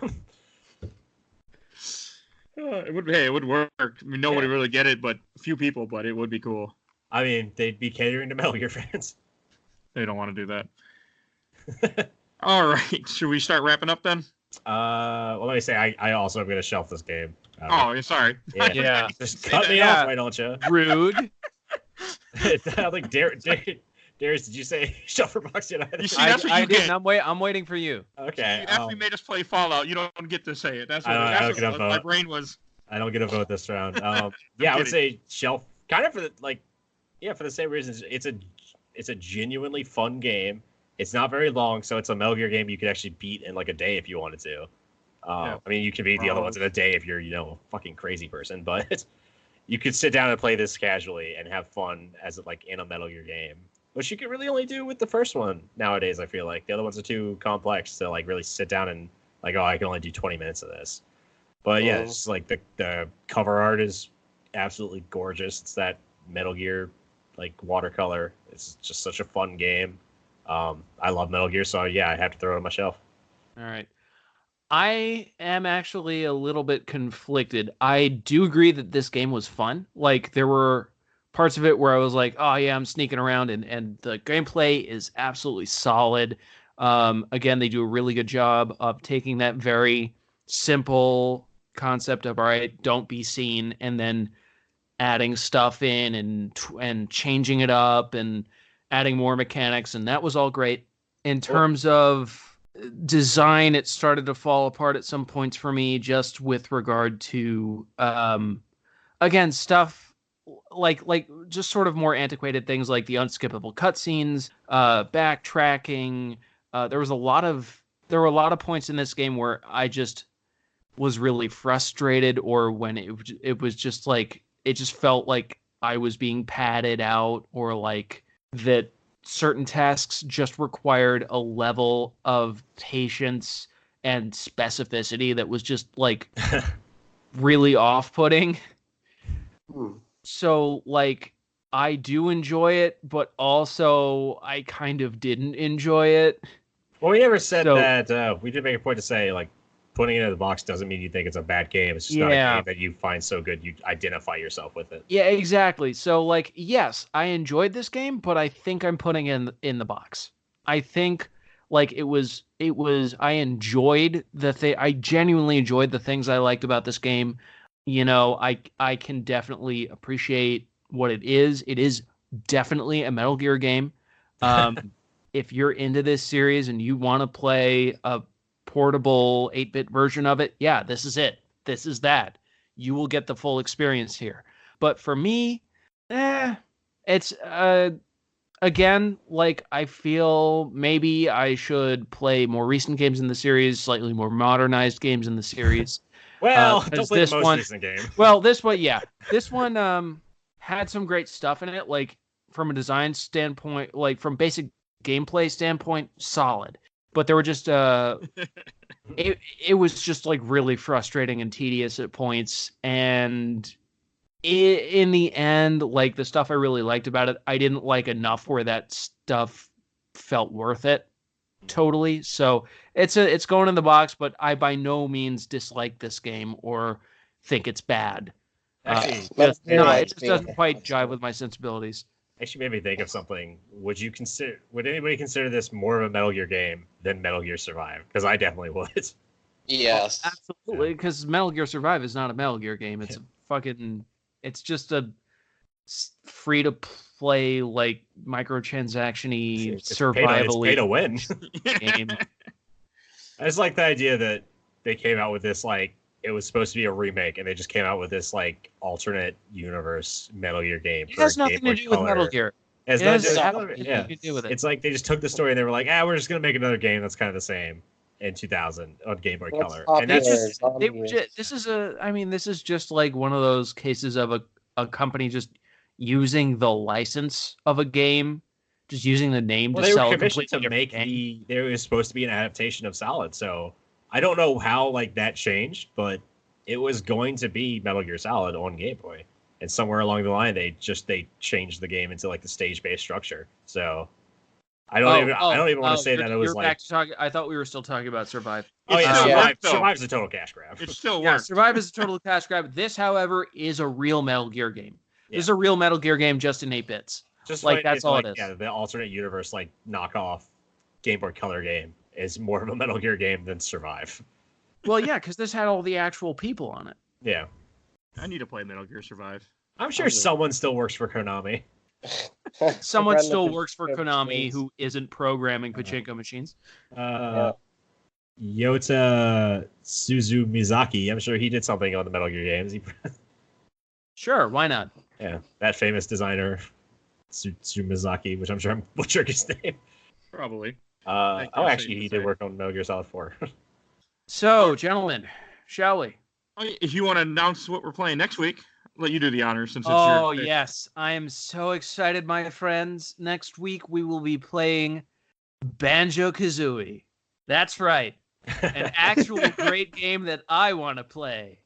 It would work. I mean, nobody really get it, but a few people. But it would be cool. I mean, they'd be catering to Metal Gear fans. They don't want to do that. All right, should we start wrapping up then? Well, let me say, I also am going to shelf this game. Sorry. Yeah. Just cut me off, why don't you? Rude. I think Darius, did you say shelf or box yet? I didn't. I'm waiting for you. Okay. After you made us play Fallout, you don't get to say it. That's what my brain was. I don't get a vote this round. I would say shelf, kind of for the same reasons. It's a genuinely fun game. It's not very long, so it's a Metal Gear game you could actually beat in like a day if you wanted to. I mean, you can beat the other ones in a day if you're, a fucking crazy person, but you could sit down and play this casually and have fun as like in a Metal Gear game, which you could really only do with the first one nowadays. I feel like the other ones are too complex to like really sit down and like, I can only do 20 minutes of this. But yeah, it's like the cover art is absolutely gorgeous. It's that Metal Gear like watercolor. It's just such a fun game. I love Metal Gear, so yeah, I have to throw it on my shelf. All right. I am actually a little bit conflicted. I do agree that this game was fun. Like, there were parts of it where I was like, oh yeah, I'm sneaking around, and the gameplay is absolutely solid. Again, they do a really good job of taking that very simple concept of, all right, don't be seen, and then adding stuff in and changing it up and adding more mechanics, and that was all great. In terms of design, it started to fall apart at some points for me, just with regard to again, stuff like just sort of more antiquated things like the unskippable cutscenes, backtracking. There were a lot of points in this game where I just was really frustrated, or when it was just like, it just felt like I was being padded out, or like that certain tasks just required a level of patience and specificity that was just like really off-putting. So like, I do enjoy it, but also I kind of didn't enjoy it. Well, we never said that. We did make a point to say, like, putting it in the box doesn't mean you think it's a bad game. It's just not a game that you find so good you identify yourself with it. Yeah, exactly. So, like, yes, I enjoyed this game, but I think I'm putting it in the box. I think, like, I enjoyed I genuinely enjoyed the things I liked about this game. You know, I can definitely appreciate what it is. It is definitely a Metal Gear game. If you're into this series and you want to play a portable 8-bit version of it, yeah, this is it. This is that. You will get the full experience here. But for me, it's again, like, I feel maybe I should play more recent games in the series, slightly more modernized games in the series. Well, don't play the most recent game. Well, this one, yeah. This one had some great stuff in it, like, from a design standpoint, like, from basic gameplay standpoint, solid. But there were just it was just, like, really frustrating and tedious at points, and in the end, like, the stuff I really liked about it, I didn't like enough where that stuff felt worth it totally. So it's going in the box, but I by no means dislike this game or think it's bad. Actually, it just doesn't quite jive with my sensibilities. Actually made me think of something. Would anybody consider this more of a Metal Gear game than Metal Gear Survive? Because I definitely would. Yes. Oh, absolutely, because Metal Gear Survive is not a Metal Gear game. It's it's just a free-to-play, like, microtransaction-y survival pay to win game. I just like the idea that they came out with this, like, it was supposed to be a remake, and they just came out with this, like, alternate universe Metal Gear game. It has nothing to do with Metal Gear. It has nothing to do with it. It's like they just took the story and they were like, we're just going to make another game that's kind of the same in 2000 on Game Boy Color. And that's just... This is just like one of those cases of a company just using the license of a game, just using the name to sell a completely different game. There was supposed to be an adaptation of Solid, so I don't know how, like, that changed, but it was going to be Metal Gear Solid on Game Boy, and somewhere along the line they changed the game into, like, the stage-based structure. So I don't even want to say that it was like. I thought we were still talking about Survive. Oh yeah, Survive's a total cash grab. It still works. Yeah, Survive is a total cash grab. This, however, is a real Metal Gear game. Yeah. This is a real Metal Gear game, just in 8 bits. Just like that's all it is. Yeah, the alternate universe, like, knockoff Game Boy Color game is more of a Metal Gear game than Survive. Well, yeah, because this had all the actual people on it. Yeah. I need to play Metal Gear Survive. I'm sure someone still works for Konami. Someone still works for Konami who isn't programming pachinko machines. Yota Suzumizaki. I'm sure he did something on the Metal Gear games. Sure, why not? Yeah, that famous designer, Suzumizaki, which I'm sure I'm butchering his name. Probably. Actually, he did work on Metal Gear Solid 4. So, gentlemen, shall we? If you want to announce what we're playing next week, I'll let you do the honors since it's your... Oh, yes. I am so excited, my friends. Next week, we will be playing Banjo-Kazooie. That's right. An actual great game that I want to play.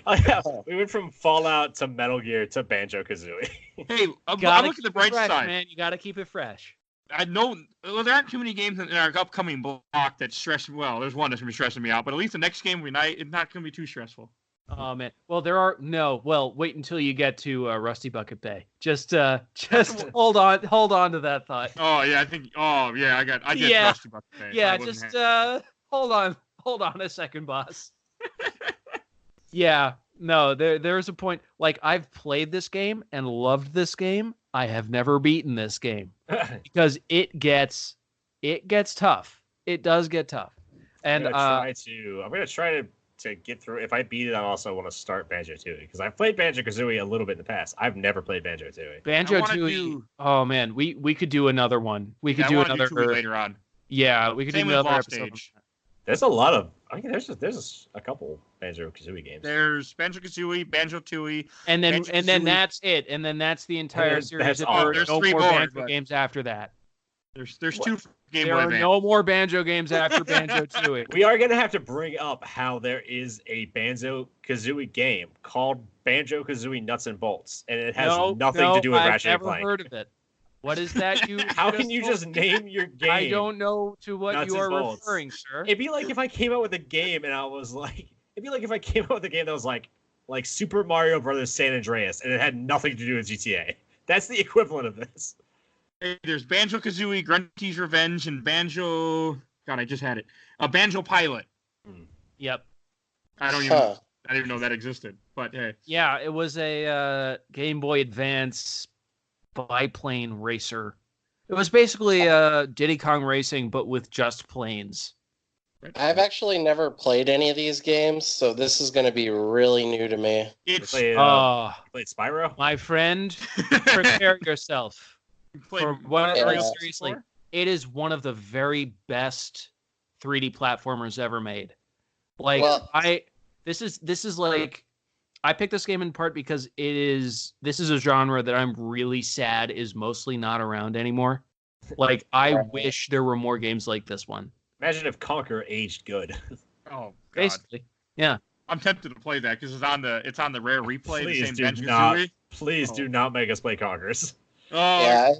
Oh, yeah. We went from Fallout to Metal Gear to Banjo-Kazooie. Hey, I'm looking at the bright side. Man, you got to keep it fresh. I know there aren't too many games in our upcoming block that stress. Well, there's one that's gonna be stressing me out, but at least the next game it's not gonna be too stressful. Oh man. Well, there are no. Well, wait until you get to Rusty Bucket Bay. Just hold on to that thought. Oh yeah, I think. Oh yeah, I get Rusty Bucket Bay. Yeah, just hold on a second, boss. Yeah. No, there's a point. Like, I've played this game and loved this game. I have never beaten this game because it gets tough. It does get tough. And I'm gonna try to get through. If I beat it, I also want to start Banjo-Tooie because I've played Banjo-Kazooie a little bit in the past. I've never played Banjo-Tooie. Banjo-Tooie. Oh man, we could do another one. We could do another later on. Yeah, we could do another episode. There's a lot of. I mean, there's a couple Banjo-Kazooie games. There's Banjo-Kazooie, Banjo-Tooie, and then that's it. And then that's the entire series. That's all. There's no more Banjo games after that. There's two Game There Boy are Advance. no more Banjo games after Banjo-Tooie. We are gonna have to bring up how there is a Banjo-Kazooie game called Banjo-Kazooie Nuts and Bolts, and it has nothing to do with Ratchet I've and never Clank. heard of it. What is that? How can you just name your game? I don't know to what Nuts you and are Bolts? referring, sir. It'd be like if I came out with a game and I was like, it'd be like if I came out with a game that was like Super Mario Brothers San Andreas, and it had nothing to do with GTA. That's the equivalent of this. Hey, there's Banjo-Kazooie, Grunty's Revenge, and Banjo... God, I just had it. Banjo Pilot. Yep. I didn't even know that existed. But hey. Yeah, it was a Game Boy Advance biplane racer. It was basically Diddy Kong Racing, but with just planes. I've actually never played any of these games, so this is going to be really new to me. It's Played Spyro? My friend, prepare yourself. For what seriously, before? it is one of the very best 3D platformers ever made. Like this is like I picked this game in part because this is a genre that I'm really sad is mostly not around anymore. Like I wish there were more games like this one. Imagine if Conquer aged good. Oh, God. Basically, yeah. I'm tempted to play that because it's on the rare replay. Please the same do not. Banjo-Kazooie. Please do not make us play Conquers. Oh, Yeah,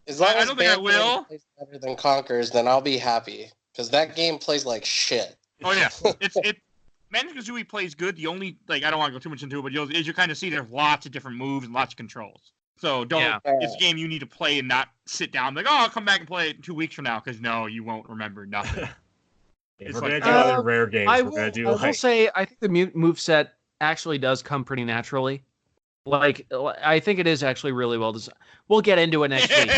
as long I as don't think I Banjo will. plays better than Conkers, then I'll be happy because that game plays like shit. Oh yeah, Banjo-Kazooie plays good. The only I don't want to go too much into it, but you kind of see there's lots of different moves and lots of controls. So it's a game you need to play and not sit down like, oh, I'll come back and play it 2 weeks from now because no, you won't remember nothing. If we're gonna do other rare games, we're gonna do I will say I think the moveset actually does come pretty naturally. Like, I think it is actually really well designed. We'll get into it next week.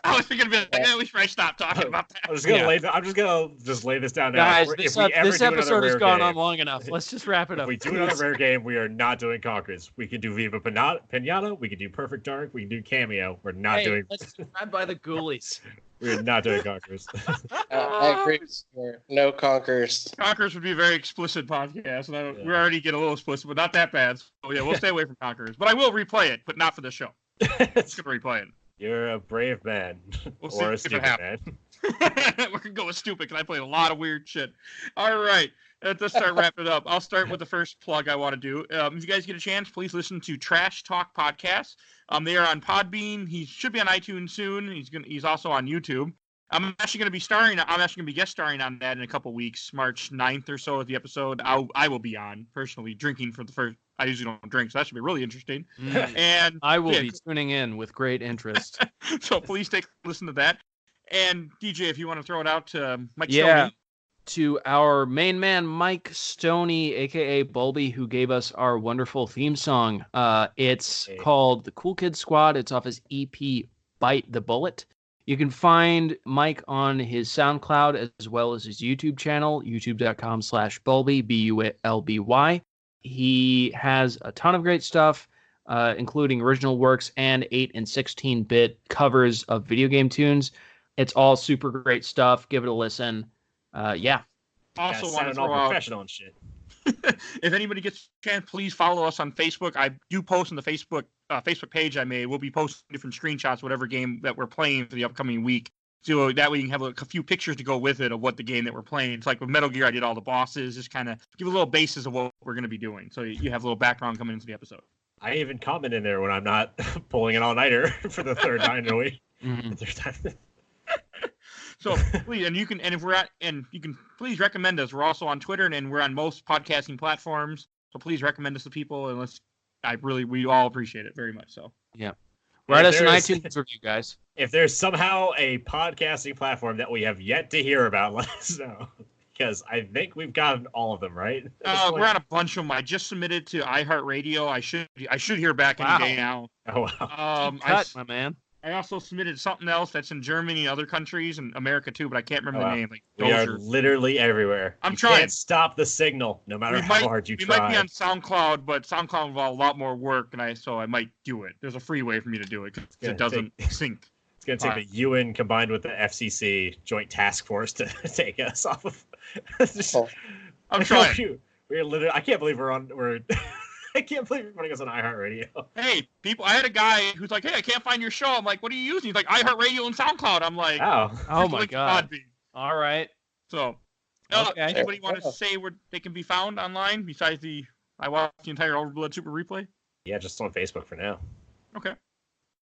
I was thinking, we should stop talking about that. I'm just gonna lay this down now. Guys, this episode has gone on long enough. Let's just wrap it up. If we do another rare game, we are not doing Conquers. We can do Viva Pinata. We can do Perfect Dark. We can do Cameo. We're not doing. Let's grab by the ghoulies. We are not doing Conquers. I agree with Stuart. No Conkers. Conquerors would be a very explicit podcast, and we already get a little explicit, but not that bad. So yeah, we'll stay away from Conquerors. But I will replay it, but not for the show. I'm just gonna replay it. You're a brave man, or a stupid man. We're gonna go with stupid because I played a lot of weird shit. All right, let's start wrapping it up. I'll start with the first plug I want to do. If you guys get a chance, please listen to Trash Talk Podcast. They are on Podbean. He should be on iTunes soon. He's also on YouTube. I'm actually going to be guest starring on that in a couple weeks, March 9th or so of the episode. I will be on personally drinking for the first. I usually don't drink, so that should be really interesting. And I will be tuning in with great interest. So please take a listen to that. And DJ, if you want to throw it out to Mike Stoney. To our main man, Mike Stoney, a.k.a. Bulby, who gave us our wonderful theme song. It's called The Cool Kid Squad. It's off his EP, Bite the Bullet. You can find Mike on his SoundCloud as well as his YouTube channel, youtube.com/Bulby, Bulby. He has a ton of great stuff, including original works and 8 and 16-bit covers of video game tunes. It's all super great stuff. Give it a listen. Also want to throw out professional and shit. If anybody gets a chance, please follow us on Facebook. I do post on the Facebook page I made. We'll be posting different screenshots, whatever game that we're playing for the upcoming week. So that way you can have a few pictures to go with it of what the game that we're playing. It's like with Metal Gear, I did all the bosses, just kind of give a little basis of what we're going to be doing. So you have a little background coming into the episode. I even comment in there when I'm not pulling an all-nighter for the third time in a week. Mm-hmm. Third time. So please, you can please recommend us. We're also on Twitter and we're on most podcasting platforms. So please recommend us to people, and we all appreciate it very much. So yeah, write us an iTunes review, guys. If there's somehow a podcasting platform that we have yet to hear about, let us know. Because I think we've gotten all of them, right? We're on a bunch of them. I just submitted to iHeartRadio. I should hear back any day now. Oh wow. My man. I also submitted something else that's in Germany and other countries and America too, but I can't remember the name. We are literally everywhere. I'm trying. Can't stop the signal, no matter how hard you try. We might be on SoundCloud, but SoundCloud involves a lot more work, so I might do it. There's a free way for me to do it because it doesn't sync. It's going to take the UN combined with the FCC Joint Task Force to take us off of. I'm trying. We're literally. I can't believe we're I can't believe you're putting us on iHeartRadio. Hey, people! I had a guy who's like, "Hey, I can't find your show." I'm like, "What are you using?" He's like, "iHeartRadio and SoundCloud." I'm like, Oh my link to god! Podbean." All right. So, Okay. anybody want to say where they can be found online besides I watched the entire Overblood Super replay? Yeah, just on Facebook for now. Okay.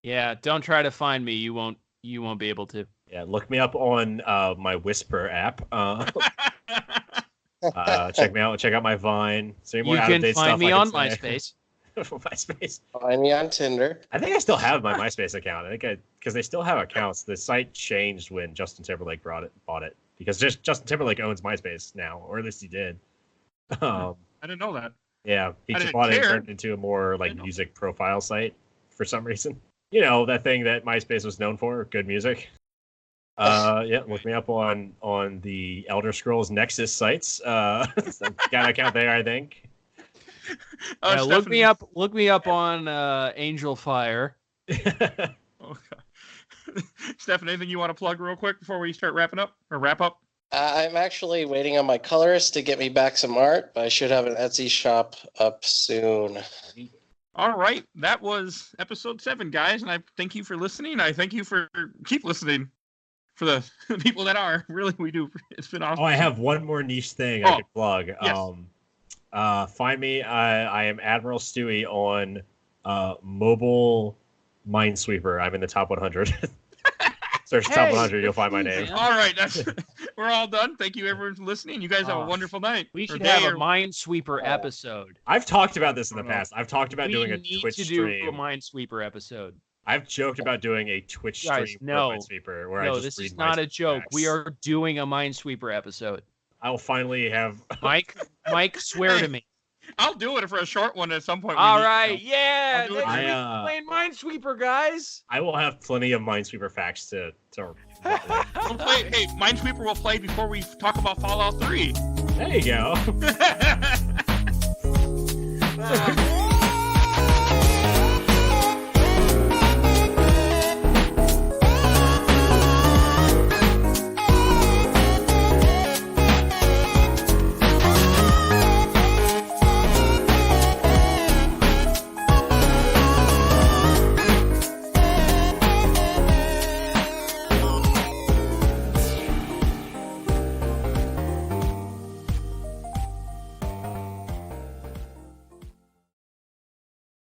Yeah, don't try to find me. You won't be able to. Yeah, look me up on my Whisper app. Check me out. Check out my Vine. See more You out can of date find stuff me I on can say. MySpace. MySpace. Find me on Tinder. I think I still have my MySpace account. I think because they still have accounts. The site changed when Justin Timberlake bought it because just Justin Timberlake owns MySpace now, or at least he did. I didn't know that. Yeah, he I just didn't bought it and care. turned it into a more like music profile site for some reason. You know, that thing that MySpace was known for, good music. Yeah, look me up on the Elder Scrolls Nexus sites. Got an account there, I think. Yeah, look me up on Angel Fire. Okay. Steph, anything you want to plug real quick before we start wrapping up or wrap up? I'm actually waiting on my colorist to get me back some art, but I should have an Etsy shop up soon. All right, that was episode 7, guys, and I thank you for listening. I thank you for keep listening. For the people that are, really, we do. It's been awesome. Oh, I have one more niche thing I could plug. Yes. Find me. I am Admiral Stewie on mobile Minesweeper. I'm in the top 100. Search top 100, you'll find my name. All right, we're all done. Thank you, everyone, for listening. You guys have a wonderful night. We should have a Minesweeper episode. I've talked about this in the past. I've talked about doing a Twitch stream. We need to do a Minesweeper episode. I've joked about doing a Twitch stream for Minesweeper where I just this read is not a joke. facts. We are doing a Minesweeper episode. I will finally have Mike, swear to me. I'll do it for a short one at some point. All right, yeah. I'll do it. Playing Minesweeper, guys. I will have plenty of Minesweeper facts to We'll play. Hey, Minesweeper will play before we talk about Fallout 3. There you go.